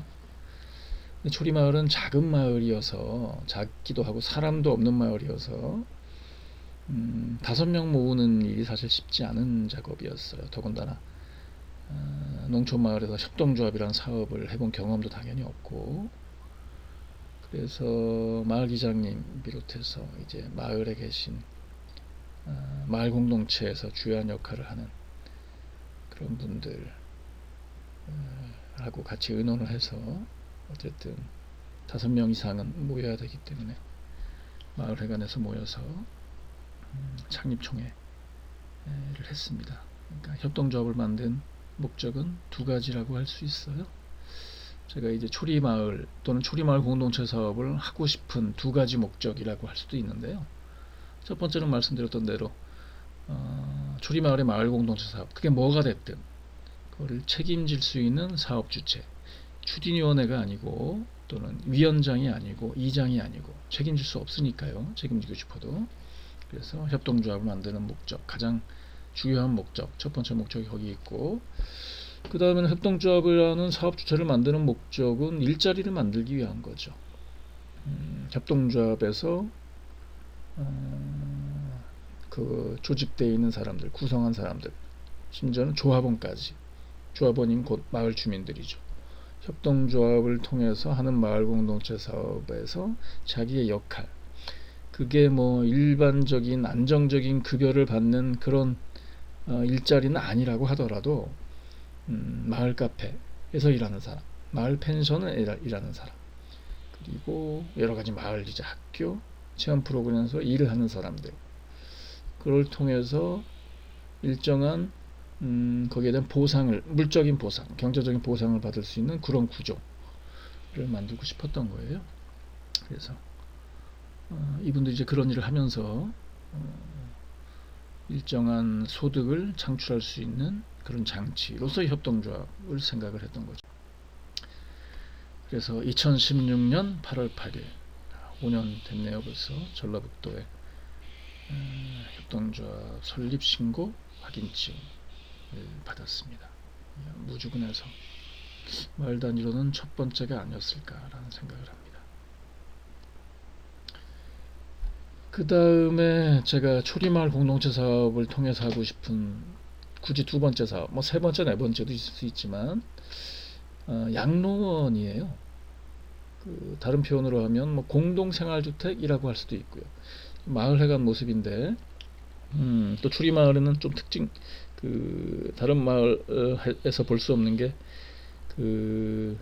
초리마을은 작은 마을이어서, 작기도 하고 사람도 없는 마을이어서 5명 모으는 일이 사실 쉽지 않은 작업이었어요. 더군다나 농촌마을에서 협동조합이라는 사업을 해본 경험도 당연히 없고, 그래서 마을 기장님 비롯해서 이제 마을에 계신 마을 공동체에서 주요한 역할을 하는 그런 분들 하고 같이 의논을 해서 어쨌든 5명 이상은 모여야 되기 때문에 마을회관에서 모여서 창립총회를 했습니다. 그러니까 협동조합을 만든 목적은 2가지라고 할 수 있어요. 제가 이제 초리마을 또는 초리마을 공동체 사업을 하고 싶은 2가지 목적이라고 할 수도 있는데요. 첫 번째는 말씀드렸던 대로 초리마을의 마을 공동체 사업, 그게 뭐가 됐든 그거를 책임질 수 있는 사업 주체, 추진위원회가 아니고 또는 위원장이 아니고 이장이 아니고 책임질 수 없으니까요. 책임지고 싶어도. 그래서 협동조합을 만드는 목적, 가장 중요한 목적, 첫 번째 목적이 거기 있고, 그 다음에는 협동조합이라는 사업 주체를 만드는 목적은 일자리를 만들기 위한 거죠. 협동조합에서 그 조직되어 있는 사람들, 구성한 사람들, 심지어는 조합원까지, 조합원인 곧 마을 주민들이죠. 협동조합을 통해서 하는 마을 공동체 사업에서 자기의 역할, 그게 뭐 일반적인 안정적인 급여를 받는 그런 일자리는 아니라고 하더라도 마을 카페에서 일하는 사람, 마을 펜션에 일하는 사람, 그리고 여러 가지 마을 이제 학교 체험 프로그램에서 일을 하는 사람들, 그걸 통해서 일정한 거기에 대한 보상을, 물적인 보상, 경제적인 보상을 받을 수 있는 그런 구조를 만들고 싶었던 거예요. 그래서 이분들이 이제 그런 일을 하면서 일정한 소득을 창출할 수 있는 그런 장치로서 협동조합을 생각을 했던 거죠. 그래서 2016년 8월 8일, 5년 됐네요 벌써, 전라북도에 협동조합 설립 신고 확인증을 받았습니다. 무주군에서 마을 단위로는 첫 번째가 아니었을까라는 생각을 합니다. 그 다음에 제가 초리마을 공동체 사업을 통해서 하고 싶은 굳이 2번째 사업, 뭐 3번째, 4번째도 있을 수 있지만 양로원이에요. 그 다른 표현으로 하면 뭐 공동생활주택이라고 할 수도 있고요. 마을회관 모습인데 또 초리마을에는 좀 특징, 그 다른 마을에서 볼 수 없는 게 그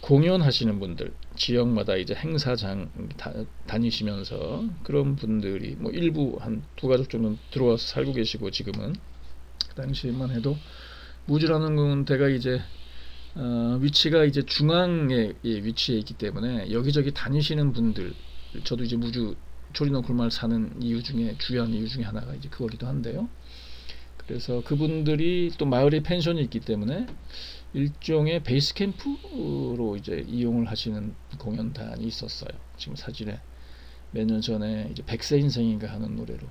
공연하시는 분들, 지역마다 이제 행사장 다니시면서 그런 분들이 뭐 일부 한 2가족 정도 들어와서 살고 계시고, 지금은 그 당시만 해도 무주라는 데가 이제 위치가 이제 중앙에 위치해 있기 때문에 여기저기 다니시는 분들, 저도 이제 무주 초리넝쿨마을 사는 이유 중에 주요한 이유 중에 하나가 이제 그거기도 한데요. 그래서 그분들이 또 마을에 펜션이 있기 때문에 일종의 베이스 캠프로 이제 이용을 하시는 공연단이 있었어요. 지금 사진에 몇 년 전에 이제 백세 인생인가 하는 노래로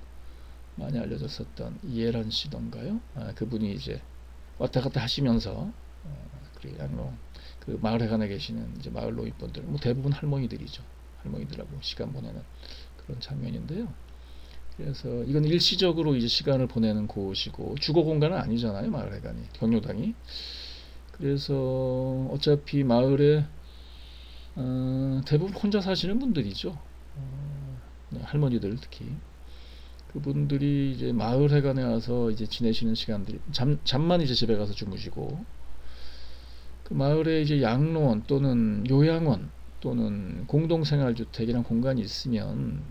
많이 알려졌었던 이해란 씨던가요? 그분이 이제 왔다 갔다 하시면서 그 마을회관에 계시는 이제 마을 노인분들, 뭐 대부분 할머니들이죠. 할머니들하고 시간 보내는 그런 장면인데요. 그래서 이건 일시적으로 이제 시간을 보내는 곳이고 주거 공간은 아니잖아요, 마을회관이, 경로당이. 그래서 어차피 마을에 대부분 혼자 사시는 분들이죠. 할머니들 특히. 그분들이 이제 마을회관에 와서 이제 지내시는 시간들이, 잠만 이제 집에 가서 주무시고, 그 마을에 이제 양로원 또는 요양원 또는 공동생활주택이란 공간이 있으면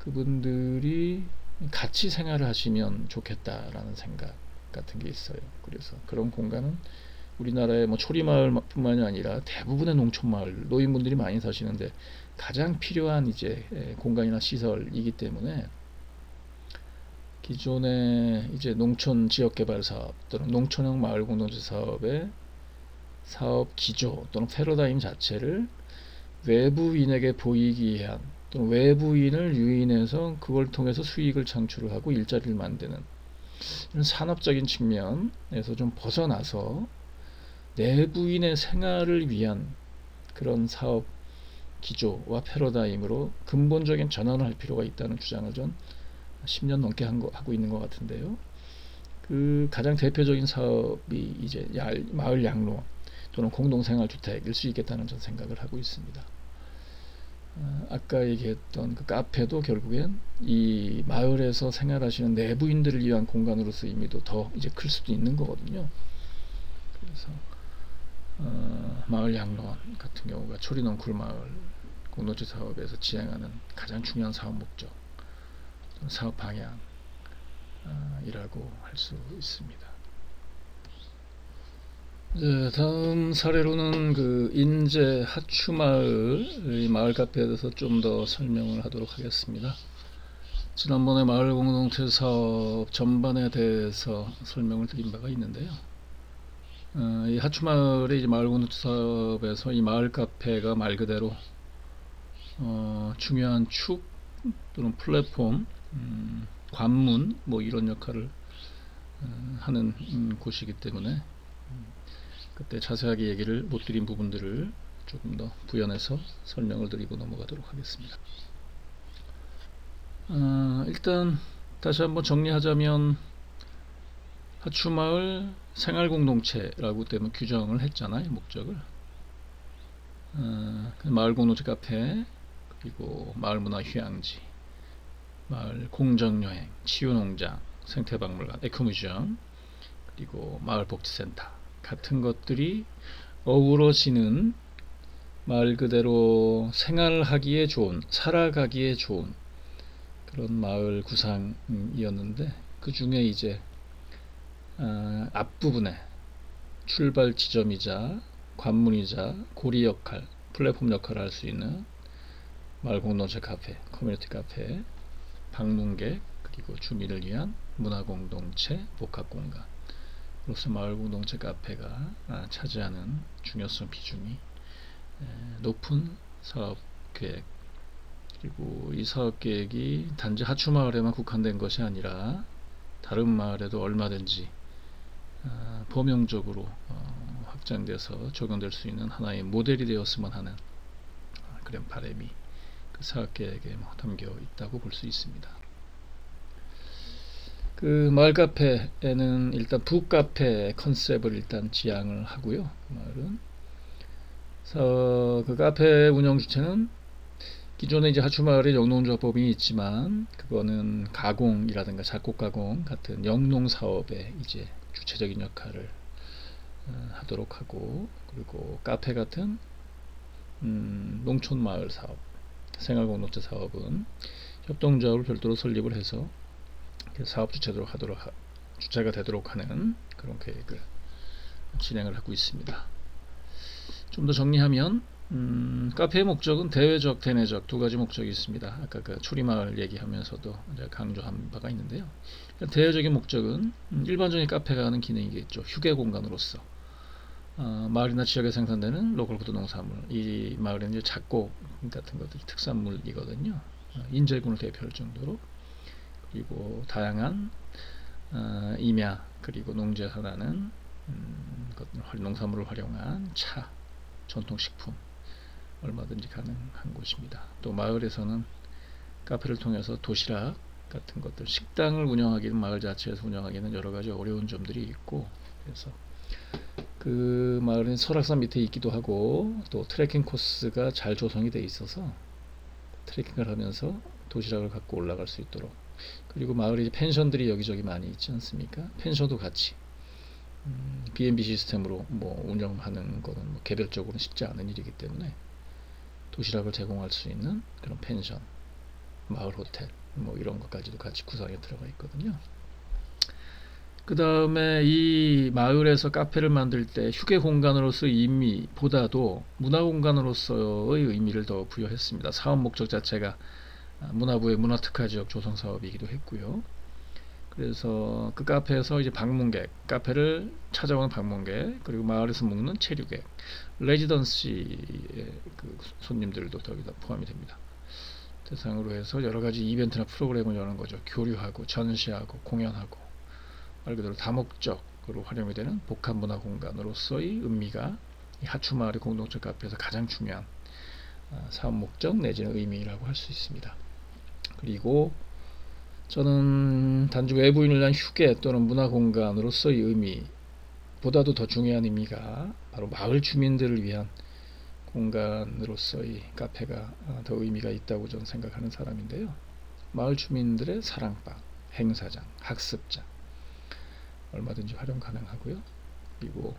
그분들이 같이 생활을 하시면 좋겠다라는 생각 같은 게 있어요. 그래서 그런 공간은 우리나라의 뭐 초리마을뿐만이 아니라 대부분의 농촌마을, 노인분들이 많이 사시는데 가장 필요한 이제 공간이나 시설이기 때문에 기존의 이제 농촌 지역 개발 사업 또는 농촌형 마을 공동체 사업의 사업 기조 또는 패러다임 자체를 외부인에게 보이기 위한 또는 외부인을 유인해서 그걸 통해서 수익을 창출을 하고 일자리를 만드는 이런 산업적인 측면에서 좀 벗어나서 내부인의 생활을 위한 그런 사업 기조와 패러다임으로 근본적인 전환을 할 필요가 있다는 주장을 전 10년 넘게 하고 있는 것 같은데요. 그 가장 대표적인 사업이 이제 마을 양로 또는 공동생활주택일 수 있겠다는 전 생각을 하고 있습니다. 아까 얘기했던 그 카페도 결국엔 이 마을에서 생활하시는 내부인들을 위한 공간으로서 의미도 더 이제 클 수도 있는 거거든요. 그래서 마을 양로원 같은 경우가 초리넝쿨 마을 공동체 사업에서 지향하는 가장 중요한 사업 목적, 사업 방향이라고 할 수 있습니다. 네, 다음 사례로는 그 인제 하추마을의 마을 카페에 대해서 좀 더 설명을 하도록 하겠습니다. 지난번에 마을 공동체 사업 전반에 대해서 설명을 드린 바가 있는데요. 이 하추마을의 이제 마을 공동체 사업에서 이 마을 카페가 말 그대로 중요한 축 또는 플랫폼, 관문 뭐 이런 역할을 하는 곳이기 때문에 그때 자세하게 얘기를 못 드린 부분들을 조금 더 부연해서 설명을 드리고 넘어가도록 하겠습니다. 일단 다시 한번 정리하자면 하추마을 생활공동체라고 때문에 규정을 했잖아요. 목적을 마을 공동체 카페, 그리고 마을 문화 휴양지, 마을 공정여행, 치유농장, 생태박물관, 에코뮤지엄, 그리고 마을 복지센터 같은 것들이 어우러지는 말 그대로 생활하기에 좋은, 살아가기에 좋은 그런 마을 구상이었는데, 그 중에 이제 앞부분에 출발 지점이자 관문이자 고리 역할, 플랫폼 역할을 할 수 있는 마을 공동체 카페, 커뮤니티 카페, 방문객, 그리고 주민을 위한 문화 공동체, 복합 공간 로서 마을 공동체 카페가 차지하는 중요성 비중이 높은 사업 계획, 그리고 이 사업 계획이 단지 하추마을에만 국한된 것이 아니라 다른 마을에도 얼마든지 범용적으로 확장돼서 적용될 수 있는 하나의 모델이 되었으면 하는 그런 바람이 그 사업 계획에 담겨 있다고 볼 수 있습니다. 그 마을 카페에는 일단 북카페 컨셉을 일단 지향을 하고요. 마을은 그 카페 운영 주체는 기존에 이제 하추마을에 영농조합법인이 있지만 그거는 가공이라든가 작곡 가공 같은 영농 사업에 이제 주체적인 역할을 하도록 하고, 그리고 카페 같은 농촌 마을 사업, 생활공동체 사업은 협동조합을 별도로 설립을 해서 사업 주체가 되도록 하는 그런 계획을 진행을 하고 있습니다. 좀 더 정리하면 카페의 목적은 대외적, 대내적 두 가지 목적이 있습니다. 아까 그 초리마을 얘기하면서도 강조한 바가 있는데요. 대외적인 목적은 일반적인 카페가 하는 기능이겠죠. 휴게 공간으로서 마을이나 지역에 생산되는 로컬 푸드 농산물, 이 마을에는 이제 작곡 같은 것들이 특산물이거든요. 인제군을 대표할 정도로. 그리고 다양한 임야, 그리고 농지에서 농산물을 활용한 차, 전통식품 얼마든지 가능한 곳입니다. 또 마을에서는 카페를 통해서 도시락 같은 것들, 식당을 운영하기는 마을 자체에서 운영하기는 여러 가지 어려운 점들이 있고, 그래서 그 마을은 설악산 밑에 있기도 하고 또 트레킹 코스가 잘 조성이 돼 있어서 트레킹을 하면서 도시락을 갖고 올라갈 수 있도록, 그리고 마을에 이제 펜션들이 여기저기 많이 있지 않습니까? 펜션도 같이 B&B 시스템으로 운영하는 거는 개별적으로는 쉽지 않은 일이기 때문에 도시락을 제공할 수 있는 그런 펜션, 마을 호텔 이런 것까지도 같이 구성에 들어가 있거든요. 그 다음에 이 마을에서 카페를 만들 때 휴게 공간으로서의 의미보다도 문화 공간으로서의 의미를 더 부여했습니다. 사업 목적 자체가 문화부의 문화특화지역 조성 사업이기도 했고요. 그래서 그 카페에서 이제 방문객, 카페를 찾아오는 방문객, 그리고 마을에서 묵는 체류객, 레지던시의 그 손님들도 거기다 포함이 됩니다. 대상으로 해서 여러 가지 이벤트나 프로그램을 여는 거죠. 교류하고 전시하고 공연하고 말 그대로 다목적으로 활용이 되는 복합 문화 공간으로서의 의미가 이 하추마을의 공동체 카페에서 가장 중요한 사업 목적 내지는 의미라고 할 수 있습니다. 그리고 저는 단지 외부인을 위한 휴게 또는 문화 공간으로서의 의미보다도 더 중요한 의미가 바로 마을 주민들을 위한 공간으로서의 카페가 더 의미가 있다고 저는 생각하는 사람인데요. 마을 주민들의 사랑방, 행사장, 학습장 얼마든지 활용 가능하고요. 그리고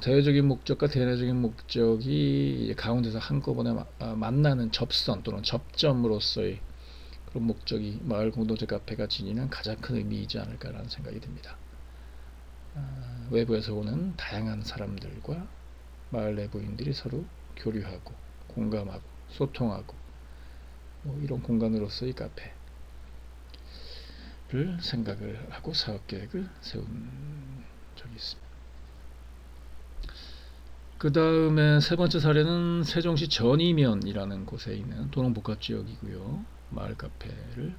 대외적인 목적과 대내적인 목적이 가운데서 한꺼번에 만나는 접선 또는 접점으로서의 그런 목적이 마을 공동체 카페가 지니는 가장 큰 의미이지 않을까라는 생각이 듭니다. 외부에서 오는 다양한 사람들과 마을 내부인들이 서로 교류하고 공감하고 소통하고 이런 공간으로서의 카페를 생각을 하고 사업계획을 세운 적이 있습니다. 그 다음에 세 번째 사례는 세종시 전이면이라는 곳에 있는 도농복합지역이고요. 마을 카페를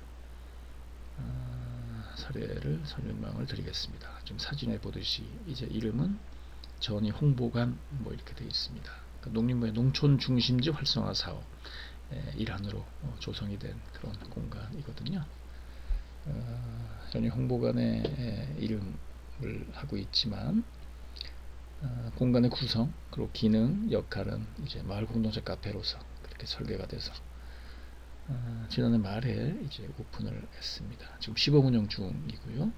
사례를 설명을 드리겠습니다. 지금 사진에 보듯이 이제 이름은 전이 홍보관 이렇게 되어 있습니다. 그러니까 농림부의 농촌 중심지 활성화 사업 일환으로 조성이 된 그런 공간이거든요. 전이 홍보관의 이름을 하고 있지만 공간의 구성 그리고 기능 역할은 이제 마을 공동체 카페로서 그렇게 설계가 돼서 지난해 말에 이제 오픈을 했습니다. 지금 시범 운영 중이고요.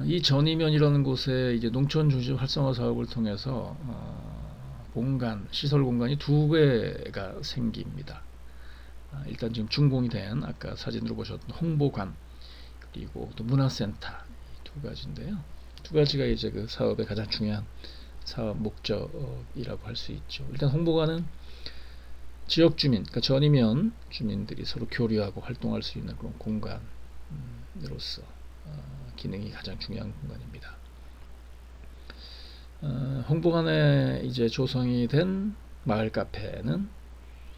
이 전이면이라는 곳에 이제 농촌 중심 활성화 사업을 통해서 공간, 시설 공간이 두 개가 생깁니다. 일단 지금 준공이 된 아까 사진으로 보셨던 홍보관 그리고 또 문화센터 이 두 가지인데요. 두 가지가 이제 그 사업의 가장 중요한 사업 목적이라고 할 수 있죠. 일단 홍보관은 지역 주민, 그러니까 전이면 주민들이 서로 교류하고 활동할 수 있는 그런 공간으로서 기능이 가장 중요한 공간입니다. 홍보관에 이제 조성이 된 마을 카페는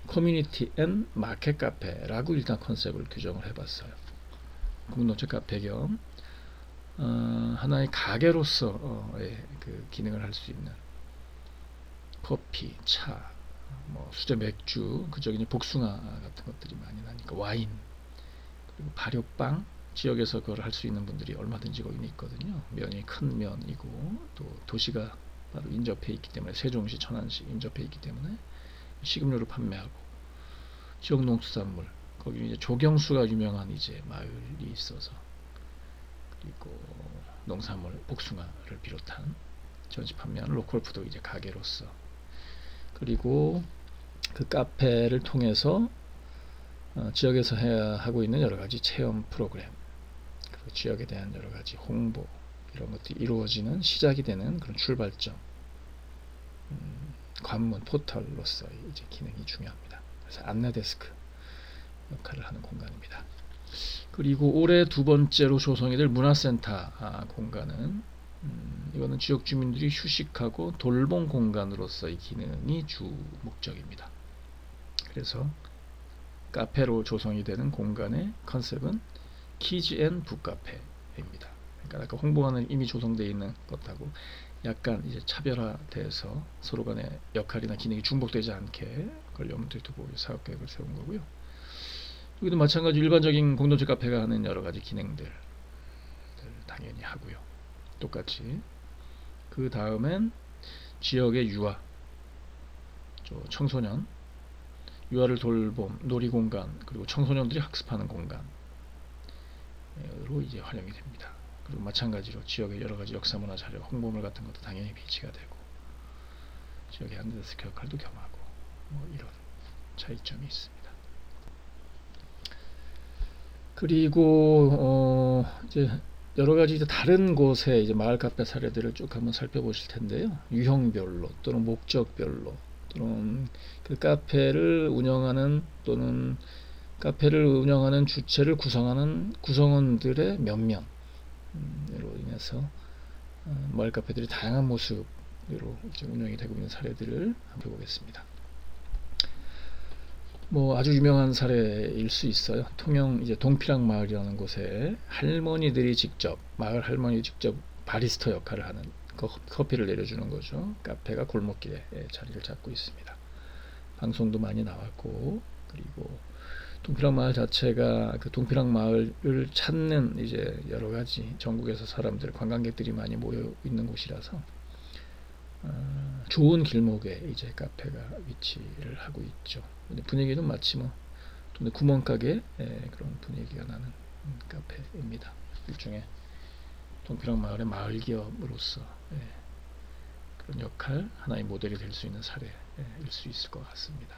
커뮤니티 앤 마켓 카페라고 일단 컨셉을 규정을 해봤어요. 공동체 카페 겸 하나의 가게로서의 그 기능을 할 수 있는 커피, 차, 수제 맥주, 그쪽에 이제 복숭아 같은 것들이 많이 나니까 와인, 그리고 발효빵, 지역에서 그걸 할 수 있는 분들이 얼마든지 거기 있거든요. 면이 큰 면이고 또 도시가 바로 인접해 있기 때문에 세종시, 천안시 인접해 있기 때문에 식음료를 판매하고 지역 농수산물 거기 이제 조경수가 유명한 이제 마을이 있어서 그리고 농산물 복숭아를 비롯한 전시 판매하는 로컬푸드 이제 가게로서 그리고 그 카페를 통해서 지역에서 하고 있는 여러 가지 체험 프로그램 그리고 지역에 대한 여러 가지 홍보 이런 것들이 이루어지는 시작이 되는 그런 출발점 관문 포털로서의 이제 기능이 중요합니다. 그래서 안내 데스크 역할을 하는 공간입니다. 그리고 올해 두 번째로 조성이 될 문화센터 공간은 이거는 지역 주민들이 휴식하고 돌봄 공간으로서의 기능이 주 목적입니다. 그래서 카페로 조성이 되는 공간의 컨셉은 키즈 앤 북카페입니다. 그러니까 아까 홍보관은 이미 조성되어 있는 것하고 약간 이제 차별화돼서 서로 간의 역할이나 기능이 중복되지 않게 그걸 염두에 두고 사업 계획을 세운 거고요. 여기도 마찬가지 일반적인 공동체 카페가 하는 여러 가지 기능들 당연히 하고요. 똑같이 그 다음엔 지역의 유아, 청소년, 유아를 돌봄, 놀이공간 그리고 청소년들이 학습하는 공간으로 이제 활용이 됩니다. 그리고 마찬가지로 지역의 여러 가지 역사문화 자료, 홍보물 같은 것도 당연히 비치가 되고 지역의 안데스크 역할도 겸하고 이런 차이점이 있습니다. 그리고 이제 여러 가지 이제 다른 곳의 이제 마을 카페 사례들을 쭉 한번 살펴보실 텐데요. 유형별로 또는 목적별로 또는 그 카페를 운영하는 또는 카페를 운영하는 주체를 구성하는 구성원들의 면면으로 인해서 마을 카페들이 다양한 모습으로 이제 운영이 되고 있는 사례들을 한번 보겠습니다. 뭐 아주 유명한 사례일 수 있어요. 통영 이제 동피랑 마을이라는 곳에 할머니들이 직접 마을 할머니 직접 바리스타 역할을 하는 커피를 내려주는 거죠. 카페가 골목길에 자리를 잡고 있습니다. 방송도 많이 나왔고 그리고 동피랑 마을 자체가 그 동피랑 마을을 찾는 이제 여러 가지 전국에서 사람들 관광객들이 많이 모여 있는 곳이라서 좋은 길목에 이제 카페가 위치를 하고 있죠. 근데 분위기는 마치 뭐 구멍가게 그런 분위기가 나는 카페입니다. 일종의 동피랑 마을의 마을 기업으로서 그런 역할 하나의 모델이 될 수 있는 사례일 수 있을 것 같습니다.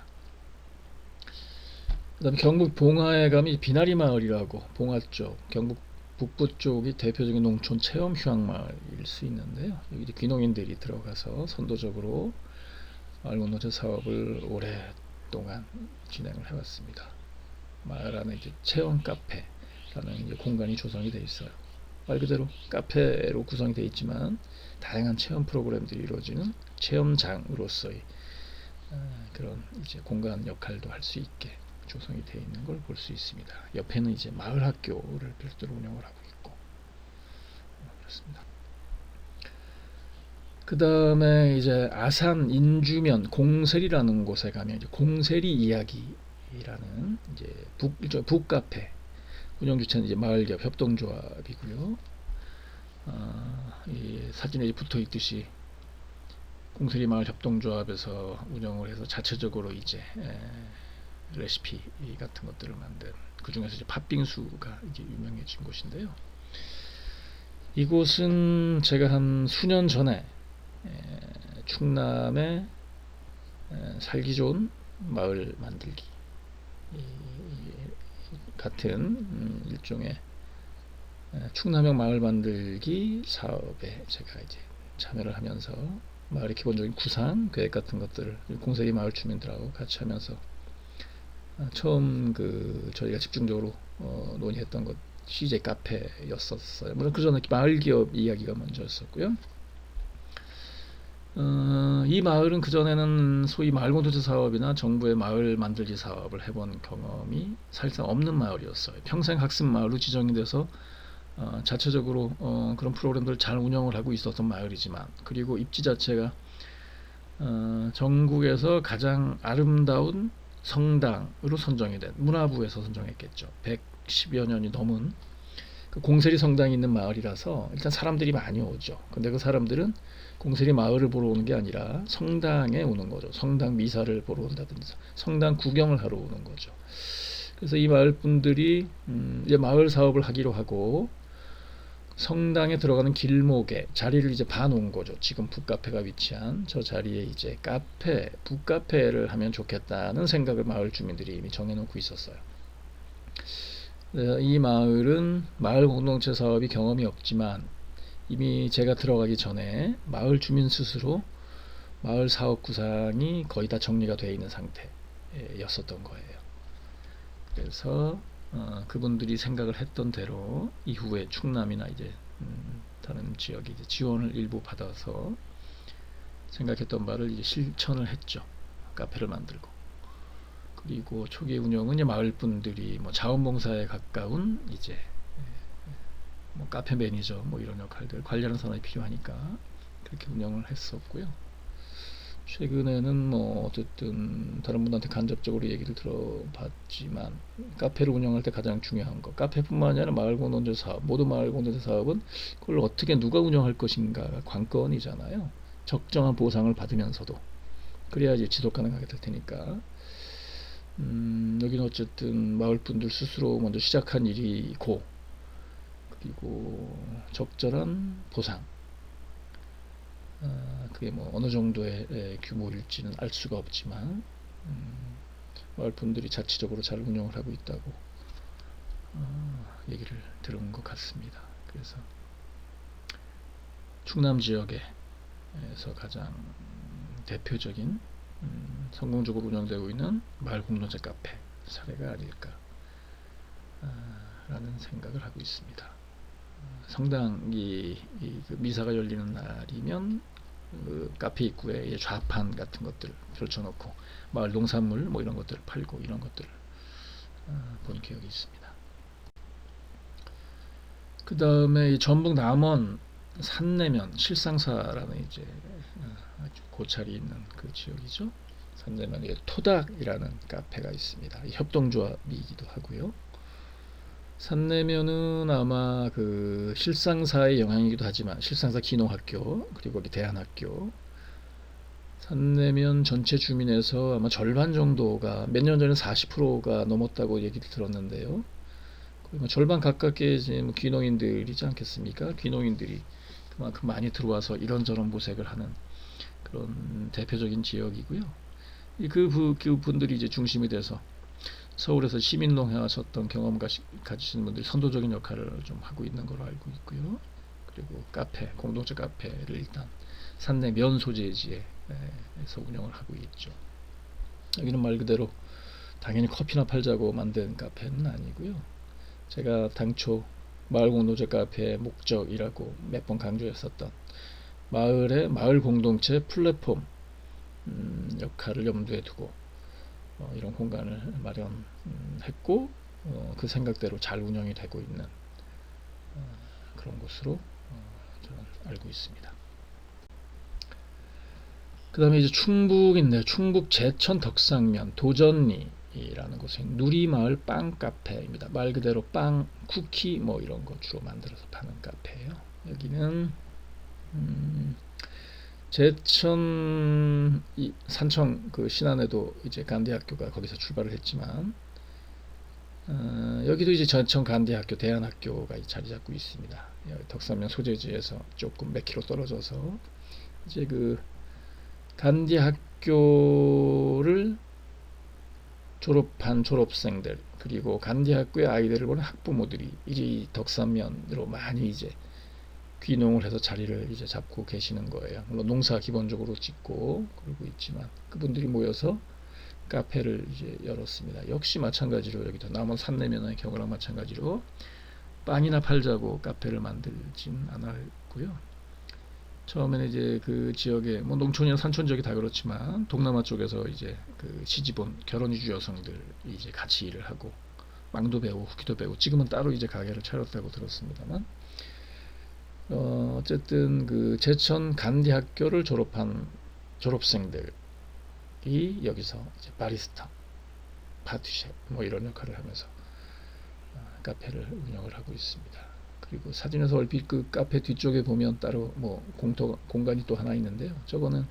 그다음에 경북 봉화에 가면 비나리 마을이라고 봉화 쪽 경북 북부 쪽이 대표적인 농촌 체험 휴양 마을일 수 있는데요. 여기 귀농인들이 들어가서 선도적으로 마을 공동체 사업을 오랫동안 진행을 해왔습니다. 마을 안에 이제 체험 카페라는 이제 공간이 조성이 되어 있어요. 말 그대로 카페로 구성이 되어 있지만 다양한 체험 프로그램들이 이루어지는 체험장으로서의 그런 이제 공간 역할도 할 수 있게 조성이 되어 있는 걸 볼 수 있습니다. 옆에는 이제 마을 학교를 별도로 운영을 하고 있고 그렇습니다. 그 다음에 이제 아산 인주면 공세리라는 곳에 가면 이제 공세리 이야기라는 이제 북카페 운영 주체는 이제 마을기업 협동조합이고요. 이 사진에 붙어 있듯이 공세리 마을 협동조합에서 운영을 해서 자체적으로 이제 레시피 같은 것들을 만든 그 중에서 이제 팥빙수가 이제 유명해진 곳인데요. 이곳은 제가 한 수년 전에 충남의 살기 좋은 마을 만들기 같은 일종의 충남형 마을 만들기 사업에 제가 이제 참여를 하면서 마을의 기본적인 구상 계획 같은 것들을 공세리 마을 주민들하고 같이 하면서 처음 그 저희가 집중적으로 논의했던 것 CJ 카페였었어요. 물론 그 전에 마을 기업 이야기가 먼저였었고요. 이 마을은 그 전에는 소위 마을 공동체 사업이나 정부의 마을 만들기 사업을 해본 경험이 사실상 없는 마을이었어요. 평생 학습 마을로 지정이 돼서 자체적으로 그런 프로그램들을 잘 운영을 하고 있었던 마을이지만 그리고 입지 자체가 전국에서 가장 아름다운 성당으로 선정이 된 문화부에서 선정했겠죠. 110여 년이 넘은 그 공세리 성당이 있는 마을이라서 일단 사람들이 많이 오죠. 근데 그 사람들은 공세리 마을을 보러 오는 게 아니라 성당에 오는 거죠. 성당 미사를 보러 온다든지 성당 구경을 하러 오는 거죠. 그래서 이 마을 분들이 이제 마을 사업을 하기로 하고 성당에 들어가는 길목에 자리를 이제 봐놓은 거죠. 지금 북카페가 위치한 저 자리에 이제 카페, 북카페를 하면 좋겠다는 생각을 마을 주민들이 이미 정해놓고 있었어요. 이 마을은 마을 공동체 사업이 경험이 없지만 이미 제가 들어가기 전에 마을 주민 스스로 마을 사업 구상이 거의 다 정리가 되어 있는 상태였었던 거예요. 그래서 그분들이 생각을 했던 대로 이후에 충남이나 이제 다른 지역이 이제 지원을 일부 받아서 생각했던 바를 이제 실천을 했죠. 카페를 만들고 그리고 초기 운영은 이제 마을 분들이 뭐 자원봉사에 가까운 이제 뭐 카페 매니저 뭐 이런 역할들 관리하는 사람이 필요하니까 그렇게 운영을 했었고요. 최근에는 뭐 어쨌든 다른 분한테 간접적으로 얘기를 들어봤지만 카페를 운영할 때 가장 중요한 거 카페뿐만 아니라 마을 공동체 사업 모든 마을 공동체 사업은 그걸 어떻게 누가 운영할 것인가가 관건이잖아요. 적정한 보상을 받으면서도 그래야지 지속 가능하게 될 테니까 여기는 어쨌든 마을 분들 스스로 먼저 시작한 일이고 그리고 적절한 보상 그게 뭐 어느 정도의 규모일지는 알 수가 없지만 마을 분들이 자체적으로 잘 운영을 하고 있다고 얘기를 들은 것 같습니다. 그래서 충남 지역에서 가장 대표적인 성공적으로 운영되고 있는 마을 공동체 카페 사례가 아닐까 라는 생각을 하고 있습니다. 성당이 그 미사가 열리는 날이면 그 카페 입구에 좌판 같은 것들을 펼쳐놓고 마을 농산물 뭐 이런 것들을 팔고 이런 것들을 본 기억이 있습니다. 그 다음에 전북 남원 산내면 실상사라는 이제 아주 고찰이 있는 그 지역이죠. 산내면에 토닥이라는 카페가 있습니다. 협동조합이기도 하고요. 산내면은 아마 그 실상사의 영향이기도 하지만 실상사 기농학교 그리고 대안학교 산내면 전체 주민에서 아마 절반 정도가 몇 년 전에 40%가 넘었다고 얘기를 들었는데요. 절반 가깝게 이제 뭐 귀농인들이지 않겠습니까? 귀농인들이 그만큼 많이 들어와서 이런저런 모색을 하는 그런 대표적인 지역이고요. 그 분들이 이제 중심이 돼서 서울에서 시민농 해하셨던 경험 가지신 분들이 선도적인 역할을 좀 하고 있는 걸로 알고 있고요. 그리고 카페, 공동체 카페를 일단 산내 면 소재지에서 운영을 하고 있죠. 여기는 말 그대로 당연히 커피나 팔자고 만든 카페는 아니고요. 제가 당초 마을 공동체 카페의 목적이라고 몇 번 강조했었던 마을 공동체 플랫폼 역할을 염두에 두고 이런 공간을 마련했고 그 생각대로 잘 운영이 되고 있는 그런 곳으로 저는 알고 있습니다. 그 다음에 이제 충북인데 충북 제천 덕상면 도전리라는 곳은 누리마을 빵 카페입니다. 말 그대로 빵, 쿠키 뭐 이런 거 주로 만들어서 파는 카페예요. 여기는 제천 산청 그 신안에도 이제 간대학교가 거기서 출발을 했지만 여기도 이제 제천 간대학교 대안학교가 자리 잡고 있습니다. 덕산면 소재지에서 조금 몇 킬로 떨어져서 이제 그 간대학교를 졸업한 졸업생들 그리고 간대학교의 아이들을 보는 학부모들이 이제 덕산면으로 많이 이제 귀농을 해서 자리를 이제 잡고 계시는 거예요. 물론 농사 기본적으로 짓고 그러고 있지만 그분들이 모여서 카페를 이제 열었습니다. 역시 마찬가지로 여기도 남원 산내면의 경우랑 마찬가지로 빵이나 팔자고 카페를 만들진 않았고요. 처음에는 이제 그 지역에 뭐 농촌이나 산촌 지역이 다 그렇지만 동남아 쪽에서 이제 그 시집온 결혼 이주 여성들이 이제 같이 일을 하고 빵도 배우고 후기도 배우고 지금은 따로 이제 가게를 차렸다고 들었습니다만 어쨌든 그 제천 간디학교를 졸업한 졸업생들이 여기서 이제 바리스타, 파티셰 뭐 이런 역할을 하면서 카페를 운영을 하고 있습니다. 그리고 사진에서 얼핏 그 카페 뒤쪽에 보면 따로 뭐 공간이 또 하나 있는데요. 저거는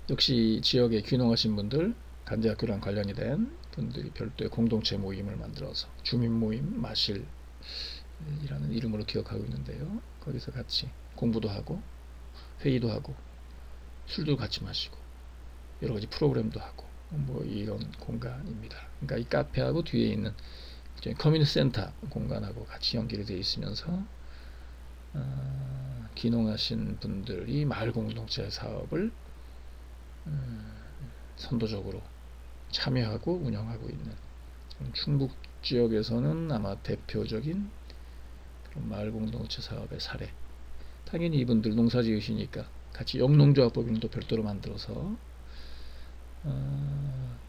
역시 지역에 귀농하신 분들, 간디학교랑 관련이 된 분들이 별도의 공동체 모임을 만들어서 주민 모임 마실이라는 이름으로 기억하고 있는데요. 거기서 같이 공부도 하고 회의도 하고 술도 같이 마시고 여러 가지 프로그램도 하고 뭐 이런 공간입니다. 그러니까 이 카페하고 뒤에 있는 커뮤니티 센터 공간하고 같이 연결이 되어 있으면서 귀농하신 분들이 마을 공동체 사업을 선도적으로 참여하고 운영하고 있는 충북 지역에서는 아마 대표적인 그런 마을 공동체 사업의 사례. 당연히 이분들 농사 지으시니까 같이 영농조합법인도 별도로 만들어서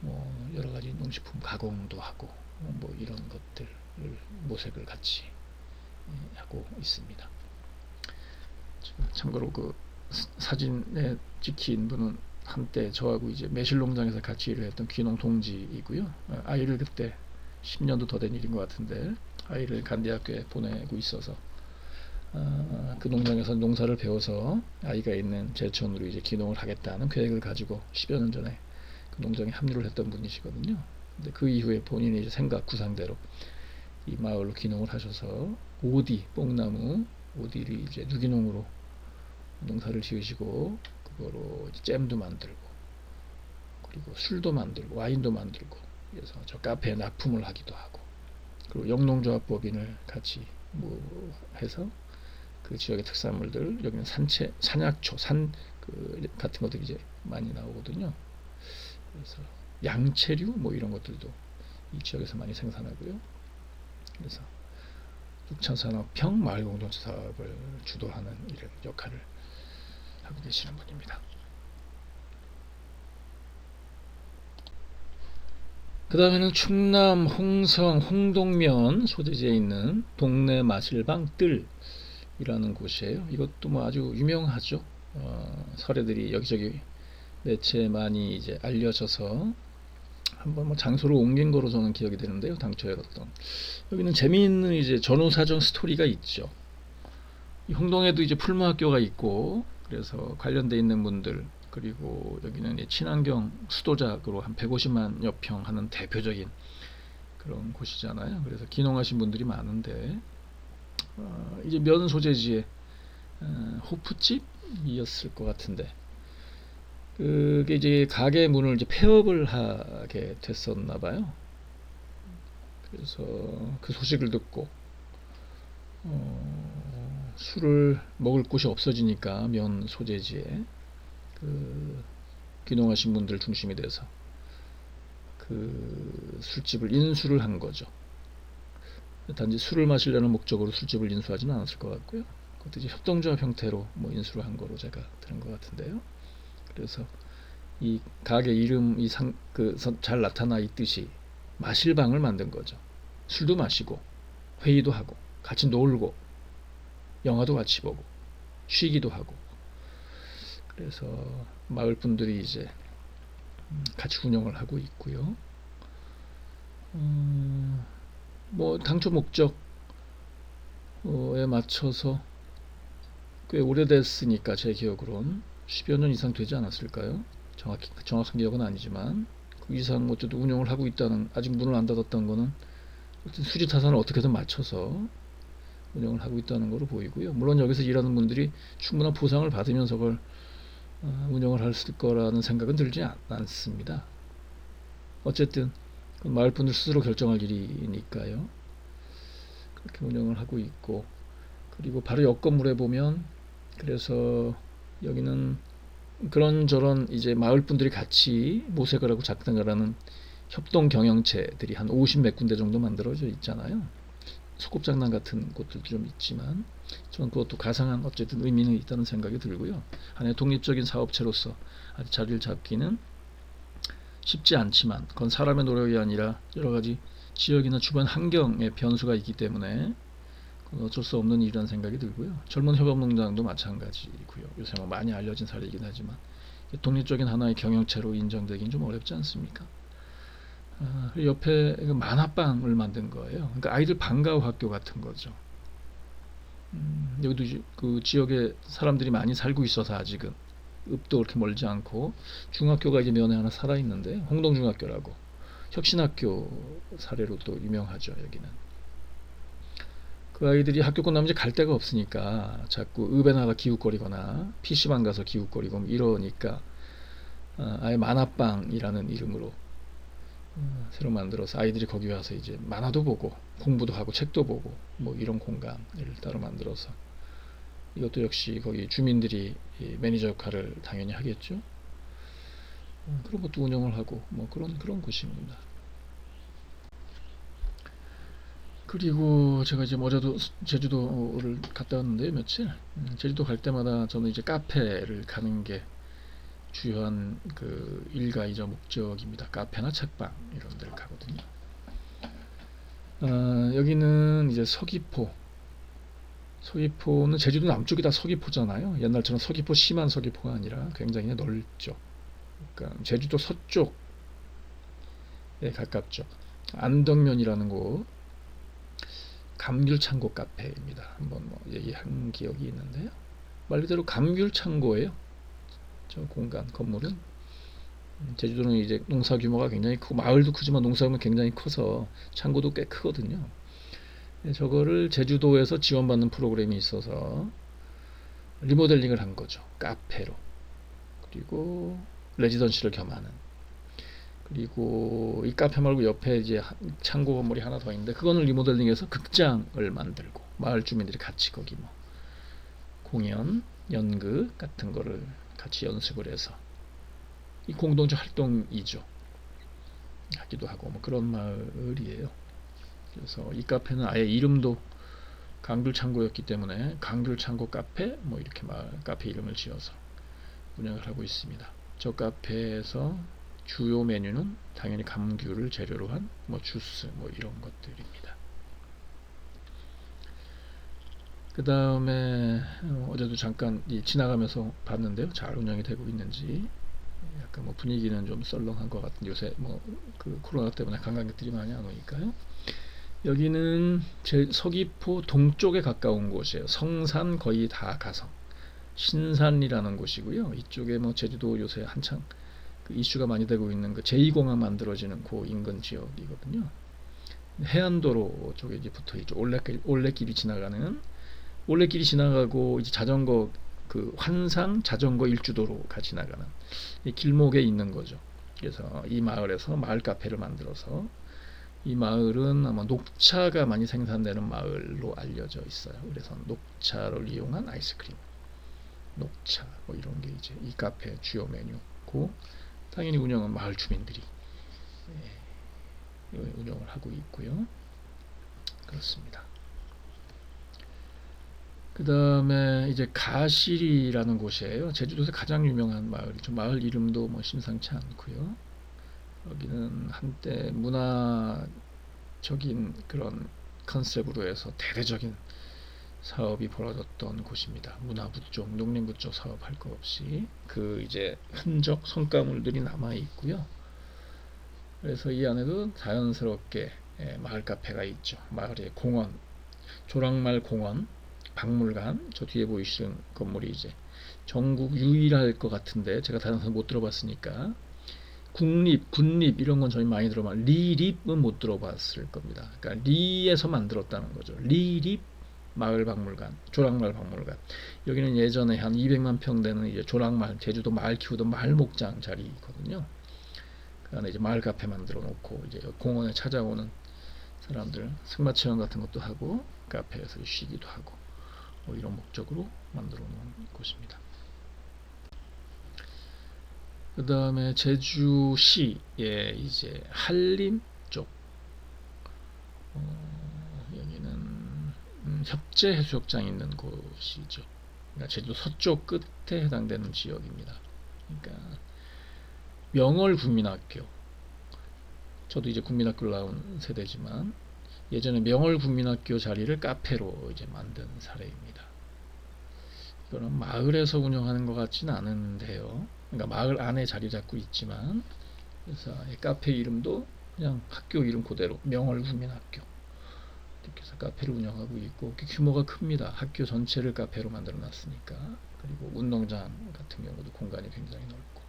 뭐 여러 가지 농식품 가공도 하고 뭐 이런 것들 모색을 같이 하고 있습니다. 참고로 그 사진에 찍힌 분은 한때 저하고 이제 매실농장에서 같이 일을 했던 귀농 동지이고요. 아이를 그때 10년도 더 된 일인 것 같은데 아이를 간대학교에 보내고 있어서 그 농장에서 농사를 배워서 아이가 있는 제천으로 이제 귀농을 하겠다는 계획을 가지고 10여 년 전에 그 농장에 합류를 했던 분이시거든요. 근데 그 이후에 본인의 이제 생각 구상대로 이 마을로 귀농을 하셔서 오디, 뽕나무, 오디를 이제 유기농으로 농사를 지으시고 그거로 잼도 만들고 그리고 술도 만들고 와인도 만들고 그래서 저 카페에 납품을 하기도 하고 그리고 영농조합법인을 같이 뭐 해서 그 지역의 특산물들, 여기는 산약초, 같은 것들이 이제 많이 나오거든요. 그래서 양채류 뭐 이런 것들도 이 지역에서 많이 생산하고요. 그래서 육천산업형 마을공동체 사업을 주도하는 이런 역할을 하고 계시는 분입니다. 그 다음에는 충남 홍성 홍동면 소재지에 있는 동네 마실방 뜰이라는 곳이에요. 이것도 뭐 아주 유명하죠. 사례들이 여기저기 매체에 많이 이제 알려져서 한번 뭐 장소를 옮긴 거로 저는 기억이 되는데요. 당초 열었던. 여기는 재미있는 이제 전후사정 스토리가 있죠. 홍동에도 이제 풀무학교가 있고, 그래서 관련돼 있는 분들, 그리고 여기는 친환경 수도작으로 한 150만여 평 하는 대표적인 그런 곳이잖아요. 그래서 기농하신 분들이 많은데, 이제 면 소재지에 호프집이었을 것 같은데, 그게 이제 가게 문을 이제 폐업을 하게 됐었나 봐요. 그래서 그 소식을 듣고 술을 먹을 곳이 없어지니까 면 소재지에 그 귀농하신 분들 중심이 돼서 그 술집을 인수를 한 거죠. 단지 술을 마시려는 목적으로 술집을 인수하지는 않았을 것 같고요. 그것도 이제 협동조합 형태로 뭐 인수를 한 거로 제가 들은 것 같은데요. 그래서 이 가게 이름이 잘 나타나 있듯이 마실방을 만든 거죠. 술도 마시고 회의도 하고 같이 놀고 영화도 같이 보고 쉬기도 하고, 그래서 마을 분들이 이제 같이 운영을 하고 있고요. 뭐 당초 목적에 맞춰서 꽤 오래됐으니까 제 기억으로는 10여 년 이상 되지 않았을까요? 정확한 기억은 아니지만 그 이상 어쨌든 운영을 하고 있다는, 아직 문을 안 닫았다는 거는 수지 타산을 어떻게든 맞춰서 운영을 하고 있다는 거로 보이고요. 물론 여기서 일하는 분들이 충분한 보상을 받으면서 그걸 운영을 했을 거라는 생각은 들지 않습니다. 어쨌든 마을 분들 스스로 결정할 일이니까요. 그렇게 운영을 하고 있고, 그리고 바로 옆 건물에 보면, 그래서 여기는 그런저런 이제 마을 분들이 같이 모색을 하고 작당을 하는 협동 경영체들이 한 50 몇 군데 정도 만들어져 있잖아요. 소꿉장난 같은 곳들도 좀 있지만, 저는 그것도 가상한 어쨌든 의미는 있다는 생각이 들고요. 하나의 독립적인 사업체로서 아주 자리를 잡기는 쉽지 않지만, 그건 사람의 노력이 아니라 여러 가지 지역이나 주변 환경의 변수가 있기 때문에 그건 어쩔 수 없는 일이라는 생각이 들고요. 젊은 협업농장도 마찬가지고요. 요새 뭐 많이 알려진 사례이긴 하지만 독립적인 하나의 경영체로 인정되긴 좀 어렵지 않습니까? 옆에 만화방을 만든 거예요. 그러니까 아이들 방과후 학교 같은 거죠. 여기도 그 지역에 사람들이 많이 살고 있어서 아직은 읍도 그렇게 멀지 않고, 중학교가 이제 면에 하나 살아 있는데 홍동중학교라고 혁신학교 사례로 또 유명하죠. 여기는 그 아이들이 학교 끝나면 이제 갈 데가 없으니까 자꾸 읍에 나가 기웃거리거나 PC방 가서 기웃거리고 이러니까 아예 만화방이라는 이름으로 새로 만들어서 아이들이 거기 와서 이제 만화도 보고 공부도 하고 책도 보고 뭐 이런 공간을 따로 만들어서, 이것도 역시 거기 주민들이 매니저 역할을 당연히 하겠죠. 그런 것도 운영을 하고 뭐 그런 곳입니다. 그리고 제가 이제 어제도 제주도를 갔다 왔는데요, 며칠. 제주도 갈 때마다 저는 이제 카페를 가는 게 주요한 그 일가이자 목적입니다. 카페나 책방 이런 데를 가거든요. 여기는 이제 서귀포는 제주도 남쪽이 다 서귀포잖아요. 옛날처럼 서귀포 심한 서귀포가 아니라 굉장히 넓죠. 그러니까 제주도 서쪽에 가깝죠. 안덕면이라는 곳, 감귤창고 카페입니다. 한번 뭐 얘기한 기억이 있는데요. 말 그대로 감귤창고예요. 저 공간 건물은. 제주도는 이제 농사 규모가 굉장히 크고 마을도 크지만 농사 규모가 굉장히 커서 창고도 꽤 크거든요. 저거를 제주도에서 지원받는 프로그램이 있어서 리모델링을 한 거죠. 카페로. 그리고 레지던시를 겸하는. 그리고 이 카페 말고 옆에 이제 창고 건물이 하나 더 있는데 그거는 리모델링해서 극장을 만들고 마을 주민들이 같이 거기 뭐 공연, 연극 같은 거를 같이 연습을 해서 이 공동체 활동이죠. 하기도 하고 뭐 그런 마을이에요. 그래서 이 카페는 아예 이름도 강귤창고였기 때문에 강귤창고 카페 뭐 이렇게 마을 카페 이름을 지어서 운영을 하고 있습니다. 저 카페에서 주요 메뉴는 당연히 감귤을 재료로 한 뭐 주스 뭐 이런 것들입니다. 그 다음에 어제도 잠깐 지나가면서 봤는데요. 잘 운영이 되고 있는지 약간 뭐 분위기는 좀 썰렁한 것 같은 요새 뭐 그 코로나 때문에 관광객들이 많이 안 오니까요. 여기는 제 서귀포 동쪽에 가까운 곳이에요. 성산 거의 다 가서 신산이라는 곳이고요. 이쪽에 뭐 제주도 요새 한창 그 이슈가 많이 되고 있는 그 제2공항 만들어지는 그 인근 지역이거든요. 해안도로 쪽에 이제 붙어 있죠. 올레길이 지나가는 올레길이 지나가고 이제 자전거 그 환상 자전거 일주도로가 지나가는 이 길목에 있는 거죠. 그래서 이 마을에서 마을 카페를 만들어서 이 마을은 아마 녹차가 많이 생산되는 마을로 알려져 있어요. 그래서 녹차를 이용한 아이스크림, 녹차 뭐 이런 게 이제 이 카페의 주요 메뉴고 당연히 운영은 마을 주민들이 운영을 하고 있고요. 그렇습니다. 그 다음에 이제 가실이라는 곳이에요. 제주도에서 가장 유명한 마을이죠. 마을 이름도 뭐 심상치 않고요. 여기는 한때 문화적인 그런 컨셉으로 해서 대대적인 사업이 벌어졌던 곳입니다. 문화부 쪽, 농림부 쪽 사업할 거 없이 그 이제 흔적, 손가물들이 남아 있고요. 그래서 이 안에도 자연스럽게 마을 카페가 있죠. 마을의 공원, 조랑말 공원, 박물관, 저 뒤에 보이시는 건물이 이제 전국 유일할 것 같은데 제가 다른 데서 못 들어봤으니까 국립, 군립 이런 건 저희 많이 들어봤. 리립은 못 들어봤을 겁니다. 그러니까 리에서 만들었다는 거죠. 리립 마을 박물관, 조랑말 박물관. 여기는 예전에 한 200만 평 되는 이제 조랑말, 제주도 말 키우던 말 목장 자리거든요. 그 안에 이제 마을 카페 만들어 놓고 이제 공원에 찾아오는 사람들 승마 체험 같은 것도 하고 카페에서 쉬기도 하고 뭐 이런 목적으로 만들어 놓은 곳입니다. 그 다음에 제주시의 이제 한림 쪽 여기는 협재해수욕장이 있는 곳이죠. 그러니까 제주 서쪽 끝에 해당되는 지역입니다. 그러니까 명월국민학교, 저도 이제 국민학교를 나온 세대지만 예전에 명월국민학교 자리를 카페로 이제 만든 사례입니다. 이거는 마을에서 운영하는 것 같지는 않은데요. 그러니까 마을 안에 자리 잡고 있지만 그래서 카페 이름도 그냥 학교 이름 그대로 명월국민학교 이렇게 해서 카페를 운영하고 있고 규모가 큽니다. 학교 전체를 카페로 만들어 놨으니까. 그리고 운동장 같은 경우도 공간이 굉장히 넓고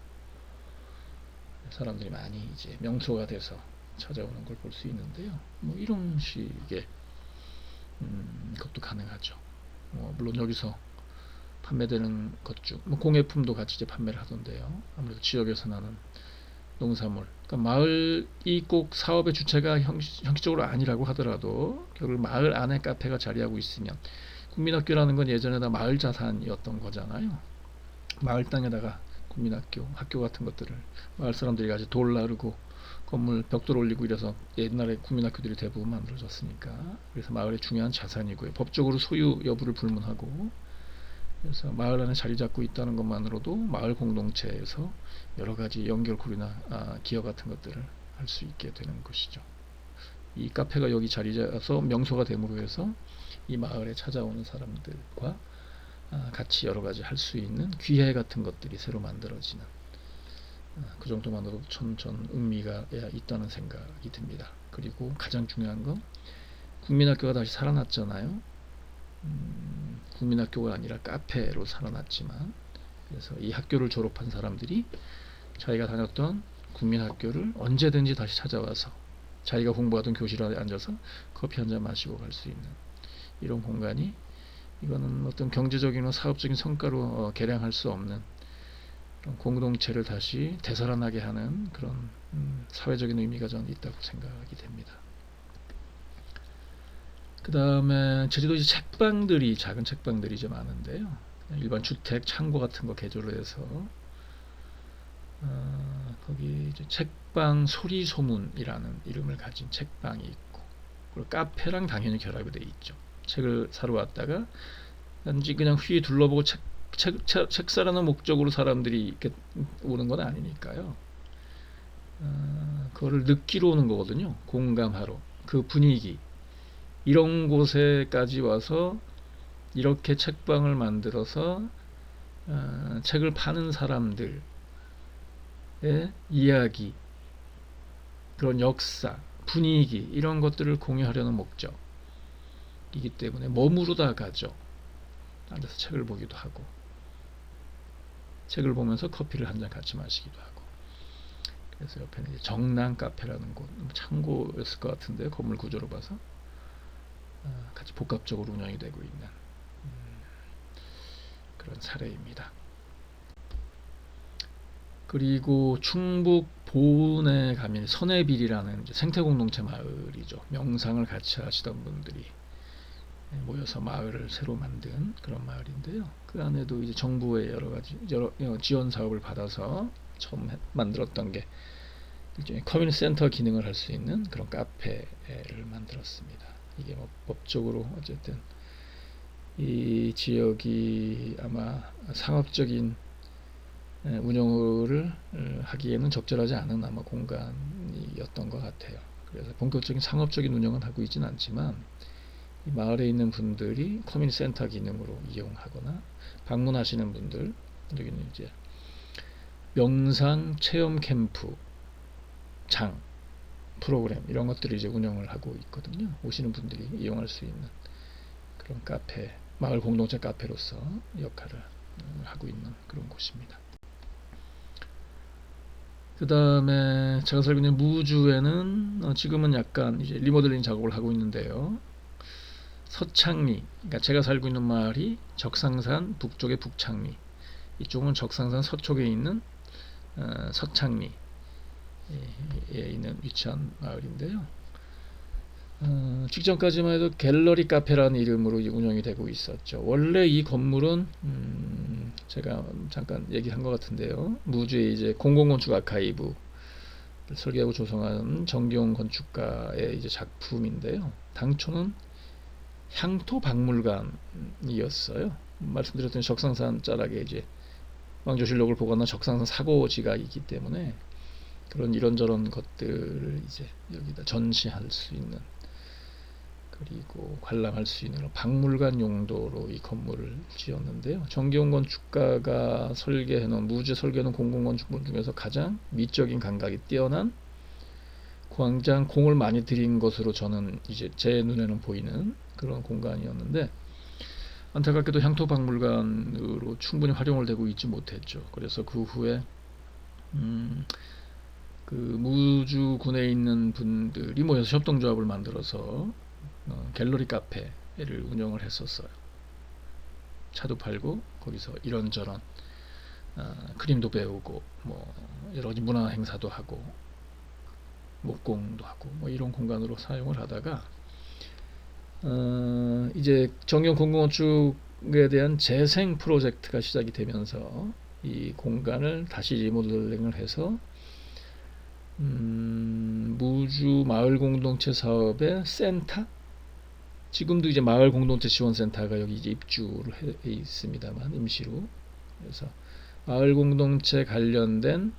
사람들이 많이 이제 명소가 돼서 찾아오는 걸 볼 수 있는데요. 뭐 이런 식의 것도 가능하죠. 물론 여기서 판매되는 것 중 뭐 공예품도 같이 이제 판매를 하던데요. 아무래도 지역에서 나는 농산물. 그러니까 마을이 꼭 사업의 주체가 형식적으로 아니라고 하더라도 결국 마을 안에 카페가 자리하고 있으면 국민학교라는 건 예전에 다 마을 자산이었던 거잖아요. 마을 땅에다가 국민학교, 학교 같은 것들을 마을 사람들이 같이 돌 나르고 건물 벽돌 올리고 이래서 옛날에 국민학교들이 대부분 만들어졌으니까 그래서 마을의 중요한 자산이고요. 법적으로 소유 여부를 불문하고 그래서 마을 안에 자리 잡고 있다는 것만으로도 마을 공동체에서 여러 가지 연결고리나 기여 같은 것들을 할 수 있게 되는 것이죠. 이 카페가 여기 자리 잡아서 명소가 됨으로 해서 이 마을에 찾아오는 사람들과 같이 여러 가지 할 수 있는 기회 같은 것들이 새로 만들어지는 그 정도만으로도 전 의미가 있다는 생각이 듭니다. 그리고 가장 중요한 건 국민학교가 다시 살아났잖아요. 국민학교가 아니라 카페로 살아났지만 그래서 이 학교를 졸업한 사람들이 자기가 다녔던 국민학교를 언제든지 다시 찾아와서 자기가 공부하던 교실에 앉아서 커피 한잔 마시고 갈 수 있는 이런 공간이 이거는 어떤 경제적이나 사업적인 성과로 계량할 수 없는 그런 공동체를 다시 되살아나게 하는 그런 사회적인 의미가 저는 있다고 생각이 됩니다. 그 다음에 제주도 이제 책방들이, 작은 책방들이 좀 많은데요. 일반 주택 창고 같은 거 개조를 해서 거기 이제 책방 소리소문이라는 이름을 가진 책방이 있고, 그리고 카페랑 당연히 결합이 돼 있죠. 책을 사러 왔다가 단지 그냥 휘 둘러보고 책 사라는 목적으로 사람들이 이렇게 오는 건 아니니까요. 그거를 느끼러 오는 거거든요. 공감하러. 그 분위기. 이런 곳에까지 와서 이렇게 책방을 만들어서 책을 파는 사람들의 이야기, 그런 역사, 분위기, 이런 것들을 공유하려는 목적이기 때문에 머무르다 가죠. 앉아서 책을 보기도 하고, 책을 보면서 커피를 한 잔 같이 마시기도 하고. 그래서 옆에는 이제 정랑 카페라는 곳, 창고였을 것 같은데 건물 구조로 봐서 같이 복합적으로 운영이 되고 있는 그런 사례입니다. 그리고 충북 보은에 가면 선해빌이라는 생태 공동체 마을이죠. 명상을 같이 하시던 분들이 모여서 마을을 새로 만든 그런 마을인데요. 그 안에도 이제 정부의 여러 가지 지원 사업을 받아서 처음 만들었던 게 일종의 커뮤니티 센터 기능을 할 수 있는 그런 카페를 만들었습니다. 이게 뭐 법적으로 어쨌든 이 지역이 아마 상업적인 운영을 하기에는 적절하지 않은 아마 공간이었던 것 같아요. 그래서 본격적인 상업적인 운영은 하고 있지는 않지만 이 마을에 있는 분들이 커뮤니티 센터 기능으로 이용하거나 방문하시는 분들, 여기는 이제 명상 체험 캠프 장 프로그램 이런 것들을 이제 운영을 하고 있거든요. 오시는 분들이 이용할 수 있는 그런 카페, 마을 공동체 카페로서 역할을 하고 있는 그런 곳입니다. 그 다음에 제가 살고 있는 무주에는 지금은 약간 이제 리모델링 작업을 하고 있는데요. 서창리, 그러니까 제가 살고 있는 마을이 적상산 북쪽의 북창리, 이쪽은 적상산 서쪽에 있는 서창리에 있는 위치한 마을인데요. 직전까지만 해도 갤러리 카페라는 이름으로 운영이 되고 있었죠. 원래 이 건물은 제가 잠깐 얘기한 것 같은데요. 무주의 이제 공공건축 아카이브 설계하고 조성한 정기용 건축가의 이제 작품인데요. 당초는 향토 박물관이었어요. 말씀드렸던 적상산 자락에 이제 왕조실록을 보거나 적상산 사고지가 있기 때문에 그런 이런저런 것들을 이제 여기다 전시할 수 있는, 그리고 관람할 수 있는 박물관 용도로 이 건물을 지었는데요. 정기용 건축가가 설계해놓은 무주에 설계해놓은 공공건축물 중에서 가장 미적인 감각이 뛰어난 광장 공을 많이 들인 것으로 저는 이제 제 눈에는 보이는 그런 공간이었는데, 안타깝게도 향토박물관으로 충분히 활용을 되고 있지 못했죠. 그래서 그 후에 그 무주군에 있는 분들이 모여서 협동조합을 만들어서 갤러리 카페를 운영을 했었어요. 차도 팔고 거기서 이런저런 그림도 배우고 뭐 여러 가지 문화 행사도 하고 목공도 하고 뭐 이런 공간으로 사용을 하다가 이제 정경 공공건축에 대한 재생 프로젝트가 시작이 되면서 이 공간을 다시 리모델링을 해서 무주 마을 공동체 사업의 센터, 지금도 이제 마을 공동체 지원센터가 여기 이제 입주를 해 있습니다만 임시로, 그래서 마을 공동체 관련된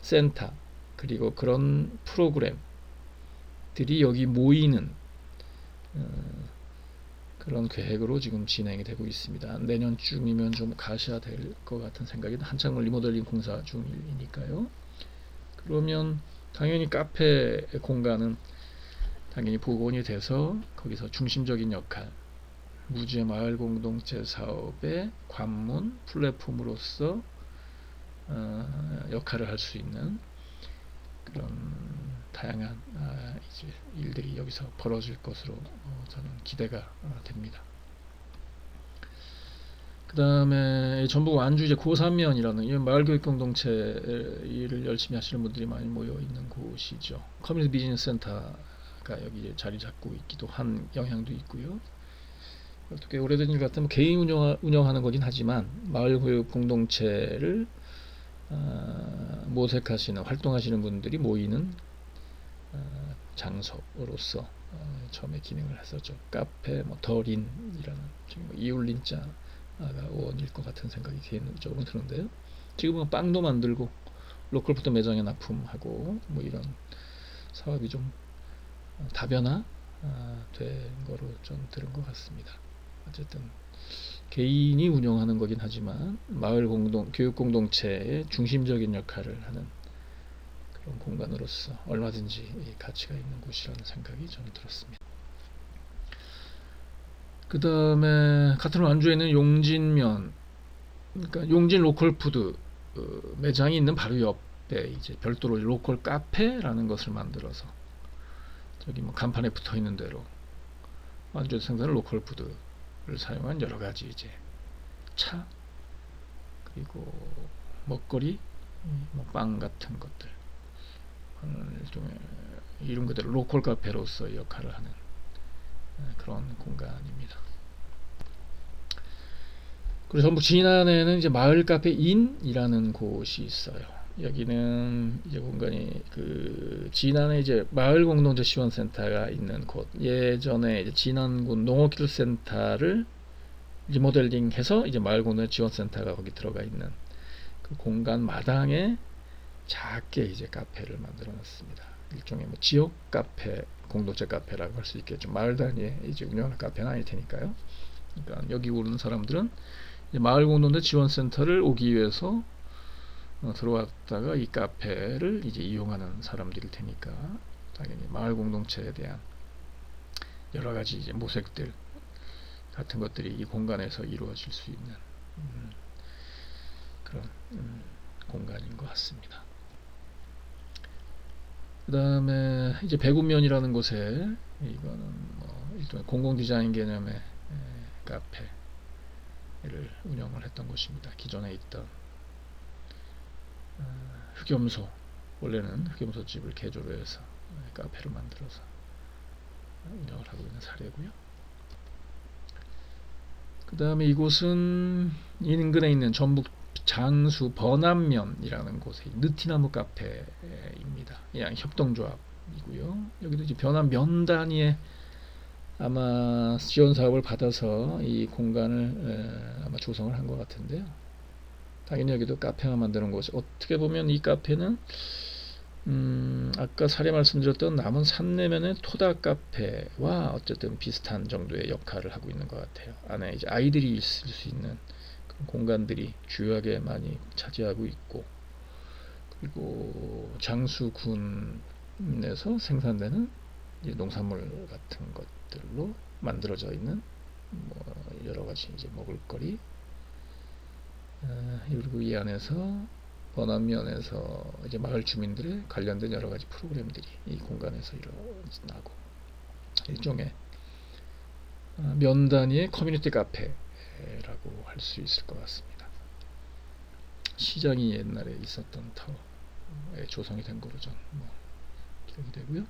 센터 그리고 그런 프로그램들이 여기 모이는 그런 계획으로 지금 진행이 되고 있습니다. 내년쯤이면 좀 가셔야 될 것 같은 생각이, 한창 리모델링 공사 중이니까요. 그러면 당연히 카페 공간은 당연히 복원이 돼서 거기서 중심적인 역할, 무주의 마을 공동체 사업의 관문 플랫폼으로서 역할을 할 수 있는 그런 다양한 이제 일들이 여기서 벌어질 것으로 저는 기대가 됩니다. 그 다음에 전북 완주 이제 고산면이라는 이 마을교육 공동체 일을 열심히 하시는 분들이 많이 모여 있는 곳이죠. 커뮤니티 비즈니스 센터가 여기 자리 잡고 있기도 한 영향도 있고요. 어떻게 오래된 일 같으면 개인 운영하는 거긴 하지만 마을교육 공동체를 모색하시는 활동하시는 분들이 모이는 장소로서 처음에 기능을 했었죠. 카페, 뭐 더린이라는 지금 뭐 이울린자가 원일 것 같은 생각이 개인적으로 드는데요. 지금은 빵도 만들고 로컬푸드 매장에 납품하고 뭐 이런 사업이 좀 다변화 된 거로 좀 들은 것 같습니다. 어쨌든 개인이 운영하는 거긴 하지만 마을 교육 공동체의 중심적인 역할을 하는 그런 공간으로서 얼마든지 가치가 있는 곳이라는 생각이 저는 들었습니다. 그 다음에 같은 완주에 있는 용진면, 그러니까 용진 로컬푸드 매장이 있는 바로 옆에 이제 별도로 로컬 카페라는 것을 만들어서 저기 뭐 간판에 붙어 있는 대로 완주에서 생산한 로컬푸드를 사용한 여러 가지 이제 차 그리고 먹거리, 뭐 빵 같은 것들 일종의 이름 그대로 로컬 카페로서 역할을 하는 그런 공간입니다. 그리고 전북 진안에는 이제 마을 카페 인이라는 곳이 있어요. 여기는 이제 공간이 그 진안에 이제 마을 공동체 지원센터가 있는 곳. 예전에 이제 진안군 농어기술 센터를 리모델링해서 이제 마을 공동체 지원센터가 거기 들어가 있는 그 공간 마당에 작게 이제 카페를 만들어 놨습니다. 일종의 뭐 지역 카페, 공동체 카페라고 할 수 있겠죠. 마을 단위에 이제 운영하는 카페는 아닐 테니까요. 그러니까 여기 오는 사람들은 이제 마을 공동체 지원센터를 오기 위해서 들어왔다가 이 카페를 이제 이용하는 사람들일 테니까 당연히 마을 공동체에 대한 여러 가지 이제 모색들 같은 것들이 이 공간에서 이루어질 수 있는 그런 공간인 것 같습니다. 그 다음에 이제 배구면이라는 곳에 이거는 뭐 일종의 공공 디자인 개념의 카페를 운영을 했던 곳입니다. 기존에 있던 흑염소, 원래는 흑염소 집을 개조를 해서 카페를 만들어서 운영을 하고 있는 사례고요. 그 다음에 이곳은 인근에 있는 전북 장수 번안면이라는 곳에 느티나무 카페입니다. 그냥 협동조합이고요. 여기도 이제 변환 면 단위의 아마 지원 사업을 받아서 이 공간을 아마 조성을 한 것 같은데요. 당연히 여기도 카페만 만드는 곳이 어떻게 보면 이 카페는 아까 사례 말씀드렸던 남원 산내면의 토다 카페와 어쨌든 비슷한 정도의 역할을 하고 있는 것 같아요. 안에 이제 아이들이 있을 수 있는 그런 공간들이 주요하게 많이 차지하고 있고, 그리고 장수군에서 생산되는 이제 농산물 같은 것들로 만들어져 있는 뭐 여러 가지 이제 먹을거리, 그리고 이 안에서 번안면에서 이제 마을 주민들의 관련된 여러 가지 프로그램들이 이 공간에서 일어나고 일종의 면 단위의 커뮤니티 카페라고 할 수 있을 것 같습니다. 시장이 옛날에 있었던 타워에 조성이 된 거로 전 기억이 되고요.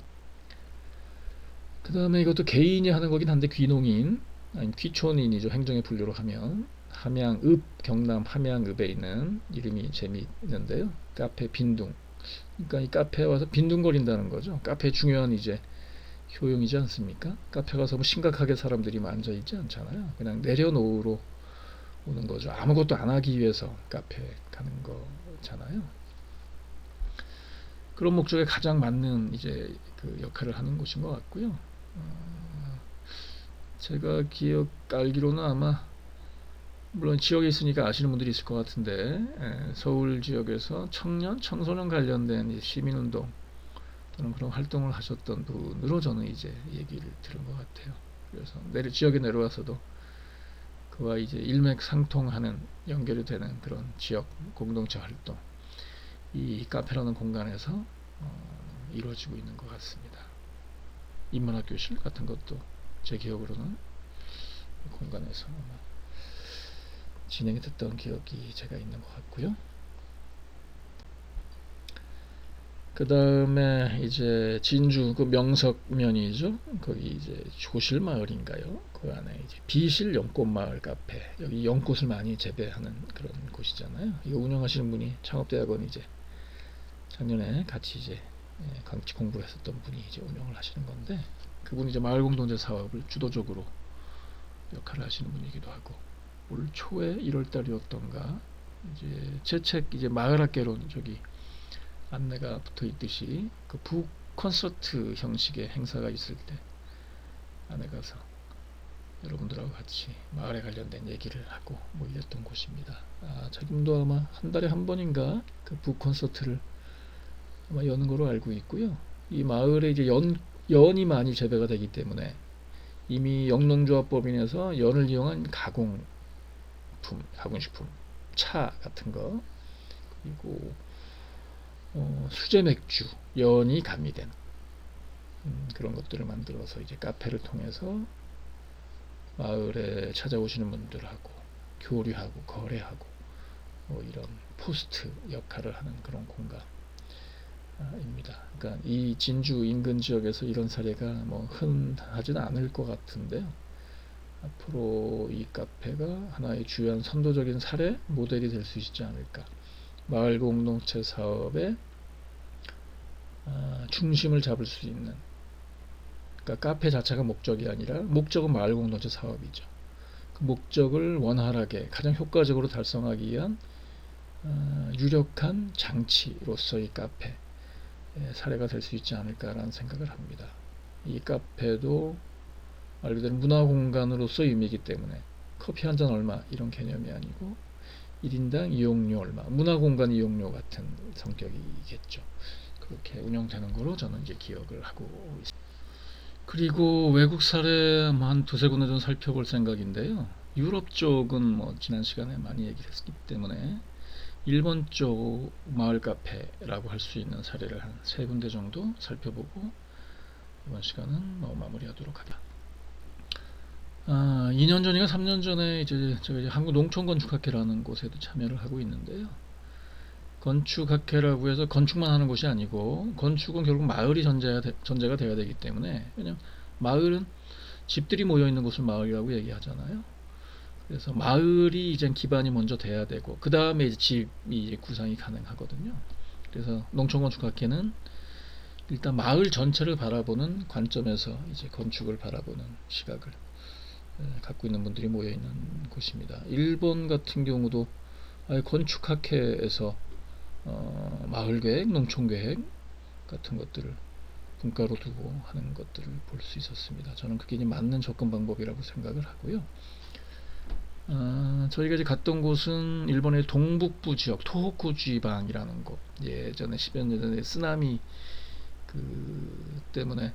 그 다음에 이것도 개인이 하는 거긴 한데 귀농인 아니 귀촌인이죠. 행정의 분류로 하면 함양읍, 경남 함양읍에 있는 이름이 재미있는데요. 카페 빈둥. 그러니까 이 카페에 와서 빈둥거린다는 거죠. 카페 중요한 이제 효용이지 않습니까? 카페 가서 뭐 심각하게 사람들이 앉아 있지 않잖아요. 그냥 내려놓으러 오는 거죠. 아무것도 안 하기 위해서 카페 가는 거잖아요. 그런 목적에 가장 맞는 이제 그 역할을 하는 곳인 것 같고요. 제가 알기로는 아마 물론 지역에 있으니까 아시는 분들이 있을 것 같은데 서울 지역에서 청소년 관련된 시민운동 또는 그런 활동을 하셨던 분으로 저는 이제 얘기를 들은 것 같아요. 그래서 지역에 내려와서도 그와 이제 일맥상통하는 연결이 되는 그런 지역 공동체 활동 이 카페라는 공간에서 이루어지고 있는 것 같습니다. 인문학 교실 같은 것도 제 기억으로는 공간에서 진행이 됐던 기억이 제가 있는 것 같고요. 그 다음에 이제 진주 그 명석면이죠. 거기 이제 조실마을인가요? 그 안에 이제 비실 연꽃마을 카페. 여기 연꽃을 많이 재배하는 그런 곳이잖아요. 이거 운영하시는 분이 창업대학원 이제 작년에 같이 이제 같이 공부를 했었던 분이 이제 운영을 하시는 건데, 그분이 이제 마을 공동체 사업을 주도적으로 역할을 하시는 분이기도 하고, 올 초에 1월 달이었던가 이제 제 책 이제 마을학개론 저기 안내가 붙어 있듯이 그 북 콘서트 형식의 행사가 있을 때 안에 가서 여러분들하고 같이 마을에 관련된 얘기를 하고 뭐 이랬던 곳입니다. 지금도 아마 한 달에 한 번인가 그 북 콘서트를 아마 여는 걸로 알고 있고요. 이 마을에 이제 연이 많이 재배가 되기 때문에 이미 영농조합법인에서 연을 이용한 가공식품, 차 같은 거, 그리고 수제 맥주, 연이 가미된 그런 것들을 만들어서 이제 카페를 통해서 마을에 찾아오시는 분들하고 교류하고 거래하고 뭐 이런 포스트 역할을 하는 그런 공간입니다. 그러니까 이 진주 인근 지역에서 이런 사례가 뭐 흔하지는 않을 것 같은데요. 앞으로 이 카페가 하나의 주요한 선도적인 사례 모델이 될 수 있지 않을까. 마을 공동체 사업의 중심을 잡을 수 있는, 그러니까 카페 자체가 목적이 아니라 목적은 마을 공동체 사업이죠. 그 목적을 원활하게 가장 효과적으로 달성하기 위한 유력한 장치로서의 카페 사례가 될 수 있지 않을까라는 생각을 합니다. 이 카페도 말 그대로 문화 공간으로서 의미이기 때문에 커피 한 잔 얼마 이런 개념이 아니고 1인당 이용료 얼마, 문화 공간 이용료 같은 성격이겠죠. 그렇게 운영되는 거로 저는 이제 기억을 하고 있습니다. 그리고 외국 사례 한 두세 군데 좀 살펴볼 생각인데요. 유럽 쪽은 뭐 지난 시간에 많이 얘기했기 때문에 일본 쪽 마을 카페라고 할 수 있는 사례를 한 세 군데 정도 살펴보고 이번 시간은 마무리하도록 하겠습니다. 2년 전인가 3년 전에 이제 제가 이제 한국농촌건축학회라는 곳에도 참여를 하고 있는데요. 건축학회라고 해서 건축만 하는 곳이 아니고, 건축은 결국 마을이 전제가 돼야 되기 때문에, 왜냐면 마을은 집들이 모여 있는 곳을 마을이라고 얘기하잖아요. 그래서 마을이 이제 기반이 먼저 돼야 되고, 그 다음에 이제 집이 이제 구상이 가능하거든요. 그래서 농촌건축학회는 일단 마을 전체를 바라보는 관점에서 이제 건축을 바라보는 시각을 갖고 있는 분들이 모여 있는 곳입니다. 일본 같은 경우도 건축학회에서 마을계획, 농촌계획 같은 것들을 분과로 두고 하는 것들을 볼 수 있었습니다. 저는 그게 이제 맞는 접근 방법이라고 생각을 하고요. 저희가 이제 갔던 곳은 일본의 동북부 지역 토호쿠 지방이라는 곳, 예전에 10여 년 전에 쓰나미 때문에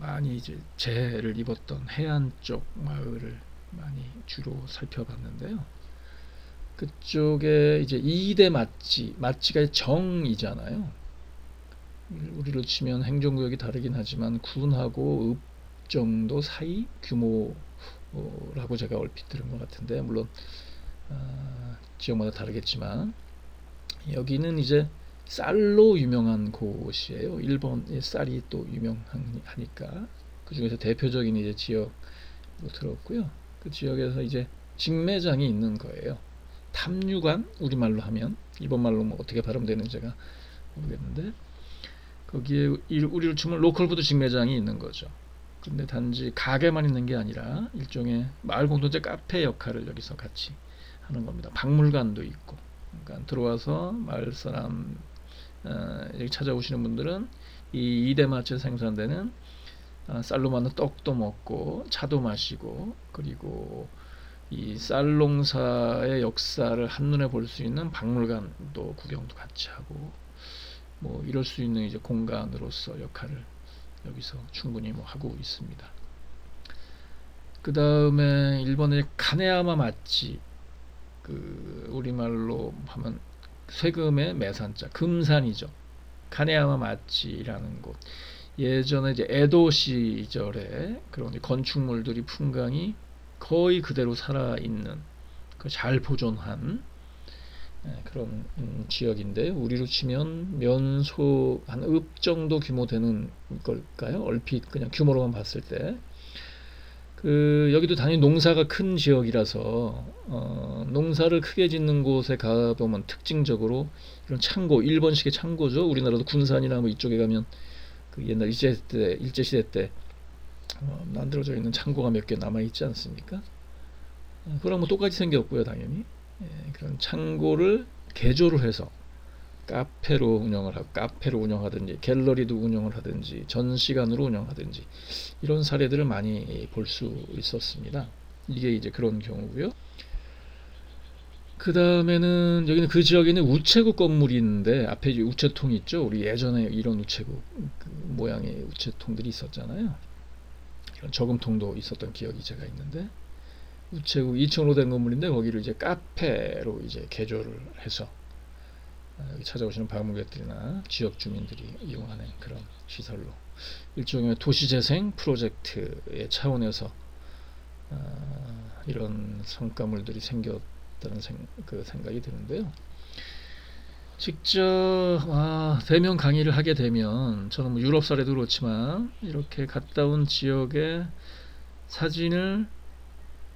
많이 이제 재해를 입었던 해안 쪽 마을을 많이 주로 살펴봤는데요. 그쪽에 이제 2대 마치가 정이잖아요. 우리로 치면 행정구역이 다르긴 하지만 군하고 읍 정도 사이 규모라고 제가 얼핏 들은 것 같은데, 물론 지역마다 다르겠지만 여기는 이제 쌀로 유명한 곳이에요. 일본의 쌀이 또 유명하니까 그 중에서 대표적인 이제 지역으로 들었고요. 그 지역에서 이제 직매장이 있는 거예요. 탐유관, 우리말로 하면, 일본말로 뭐 어떻게 발음되는지 제가 모르겠는데, 거기에 우리로 치면 로컬푸드 직매장이 있는 거죠. 근데 단지 가게만 있는 게 아니라 일종의 마을 공동체 카페 역할을 여기서 같이 하는 겁니다. 박물관도 있고, 그러니까 들어와서 마을 사람 여기 찾아오시는 분들은 이 이대마트에 생산되는 쌀로 만든 떡도 먹고 차도 마시고, 그리고 이 쌀농사의 역사를 한눈에 볼 수 있는 박물관도 구경도 같이 하고, 뭐 이럴 수 있는 이제 공간으로서 역할을 여기서 충분히 뭐 하고 있습니다. 그 다음에 일본의 카네야마 맛집, 우리말로 하면 세금의 매산자, 금산이죠. 카네야마 맛집이라는 곳. 예전에 이제 에도 시절에 그런 건축물들이 풍광이 거의 그대로 살아있는 잘 보존한 그런 지역인데 우리로 치면 면소 한 읍 정도 규모 되는 걸까요? 얼핏 그냥 규모로만 봤을 때. 여기도 당연히 농사가 큰 지역이라서 농사를 크게 짓는 곳에 가보면 특징적으로 이런 창고, 일본식의 창고죠. 우리나라도 군산이나 뭐 이쪽에 가면 그 옛날 일제시대 때 만들어져 있는 창고가 몇 개 남아 있지 않습니까? 그거랑 뭐 똑같이 생겼고요, 당연히. 그런 창고를 개조를 해서 카페로 운영을 하고 카페로 운영하든지 갤러리도 운영을 하든지 전시관으로 운영하든지 이런 사례들을 많이 볼 수 있었습니다. 이게 이제 그런 경우고요. 그 다음에는 여기는 그 지역에 있는 우체국 건물이 있는데 앞에 이제 우체통 있죠. 우리 예전에 이런 우체국 그 모양의 우체통들이 있었잖아요. 이런 저금통도 있었던 기억이 제가 있는데 우체국 2층으로 된 건물인데 거기를 이제 카페로 이제 개조를 해서 여기 찾아오시는 방문객들이나 지역 주민들이 이용하는 그런 시설로 일종의 도시재생 프로젝트의 차원에서 이런 성과물들이 생겼다는 그 생각이 드는데요. 직접 대면 강의를 하게 되면 저는 뭐 유럽 사례도 그렇지만 이렇게 갔다 온 지역의 사진을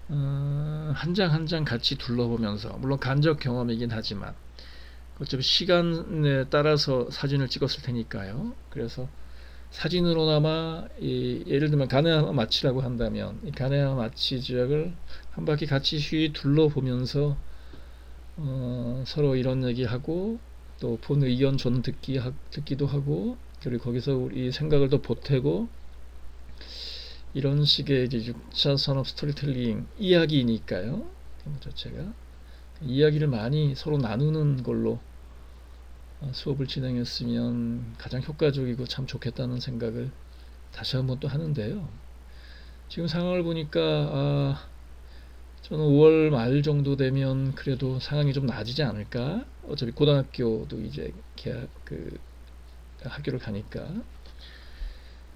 한 장 한 장 같이 둘러보면서 물론 간접 경험이긴 하지만 어차피 시간에 따라서 사진을 찍었을 테니까요. 그래서 사진으로나마 예를 들면 가네하마 마치라고 한다면 이 가네하마 마치 지역을 한 바퀴 같이 휘 둘러보면서 서로 이런 얘기하고 또 본 의견 저는 듣기도 하고 그리고 거기서 우리 생각을 더 보태고 이런 식의 이제 6차 산업 스토리텔링 이야기니까요. 자체가 이야기를 많이 서로 나누는 걸로 수업을 진행했으면 가장 효과적이고 참 좋겠다는 생각을 다시 한번 또 하는데요. 지금 상황을 보니까 저는 5월 말 정도 되면 그래도 상황이 좀 나아지지 않을까? 어차피 고등학교도 이제 학교를 가니까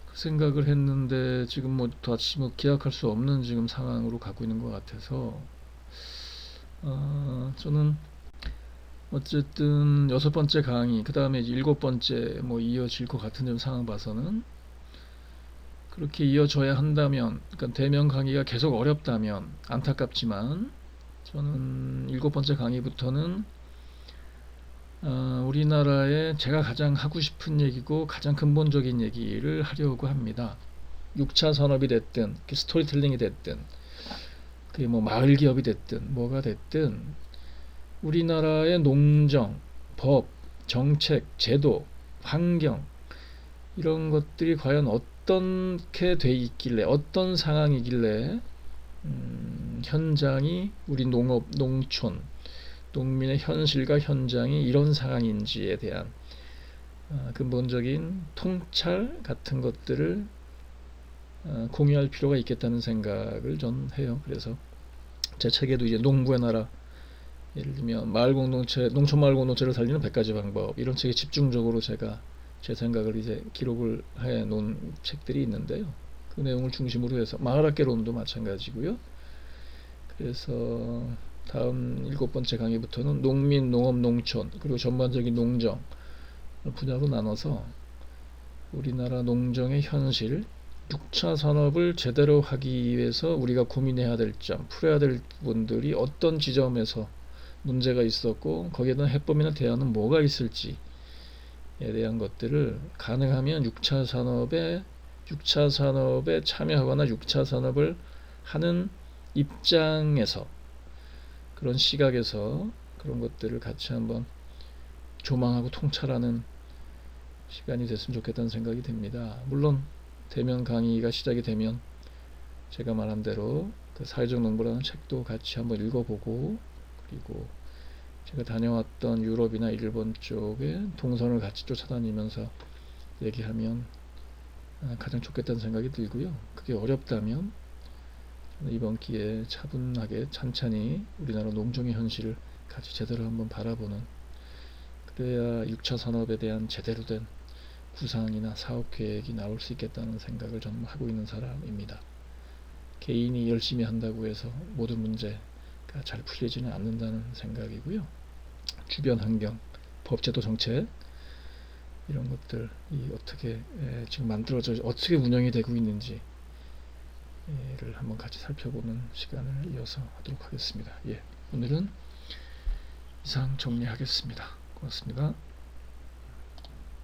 그 생각을 했는데 지금 뭐 다시 뭐 기약할 수 없는 지금 상황으로 가고 있는 것 같아서 저는 어쨌든 6번째 강의 그 다음에 이제 7번째 뭐 이어질 것 같은 점 상황 봐서는 그렇게 이어져야 한다면 그러니까 대면 강의가 계속 어렵다면 안타깝지만 저는 7번째 강의부터는 우리나라에 제가 가장 하고 싶은 얘기고 가장 근본적인 얘기를 하려고 합니다. 6차 산업이 됐든 스토리텔링이 됐든 그게 뭐 마을 기업이 됐든 뭐가 됐든 우리나라의 농정, 법, 정책, 제도, 환경 이런 것들이 과연 어떻게 돼 있길래 어떤 상황이길래 현장이 우리 농업, 농촌, 농민의 현실과 현장이 이런 상황인지에 대한 근본적인 통찰 같은 것들을 공유할 필요가 있겠다는 생각을 전 해요. 그래서 제 책에도 이제 농부의 나라 예를 들면 마을 공동체, 농촌 마을 공동체를 살리는 100가지 방법 이런 책에 집중적으로 제가 제 생각을 이제 기록을 해 놓은 책들이 있는데요. 그 내용을 중심으로 해서 마을학개론도 마찬가지고요. 그래서 다음 7번째 강의부터는 농민, 농업, 농촌 그리고 전반적인 농정 분야로 나눠서 우리나라 농정의 현실 6차 산업을 제대로 하기 위해서 우리가 고민해야 될 점, 풀어야 될 부분들이 어떤 지점에서 문제가 있었고 거기에 대한 해법이나 대안은 뭐가 있을지에 대한 것들을 가능하면 6차 산업에 참여하거나 6차 산업을 하는 입장에서 그런 시각에서 그런 것들을 같이 한번 조망하고 통찰하는 시간이 됐으면 좋겠다는 생각이 듭니다. 물론 대면 강의가 시작이 되면 제가 말한 대로 그 사회적 농부라는 책도 같이 한번 읽어보고 그리고 제가 다녀왔던 유럽이나 일본 쪽에 동선을 같이 쫓아다니면서 얘기하면 가장 좋겠다는 생각이 들고요. 그게 어렵다면 이번 기회에 차분하게 찬찬히 우리나라 농정의 현실을 같이 제대로 한번 바라보는 그래야 6차 산업에 대한 제대로 된 구상이나 사업 계획이 나올 수 있겠다는 생각을 저는 하고 있는 사람입니다. 개인이 열심히 한다고 해서 모든 문제 잘 풀리지는 않는다는 생각이고요. 주변 환경, 법제도 정책 이런 것들이 어떻게 지금 만들어져 어떻게 운영이 되고 있는지를 한번 같이 살펴보는 시간을 이어서 하도록 하겠습니다. 오늘은 이상 정리하겠습니다. 고맙습니다.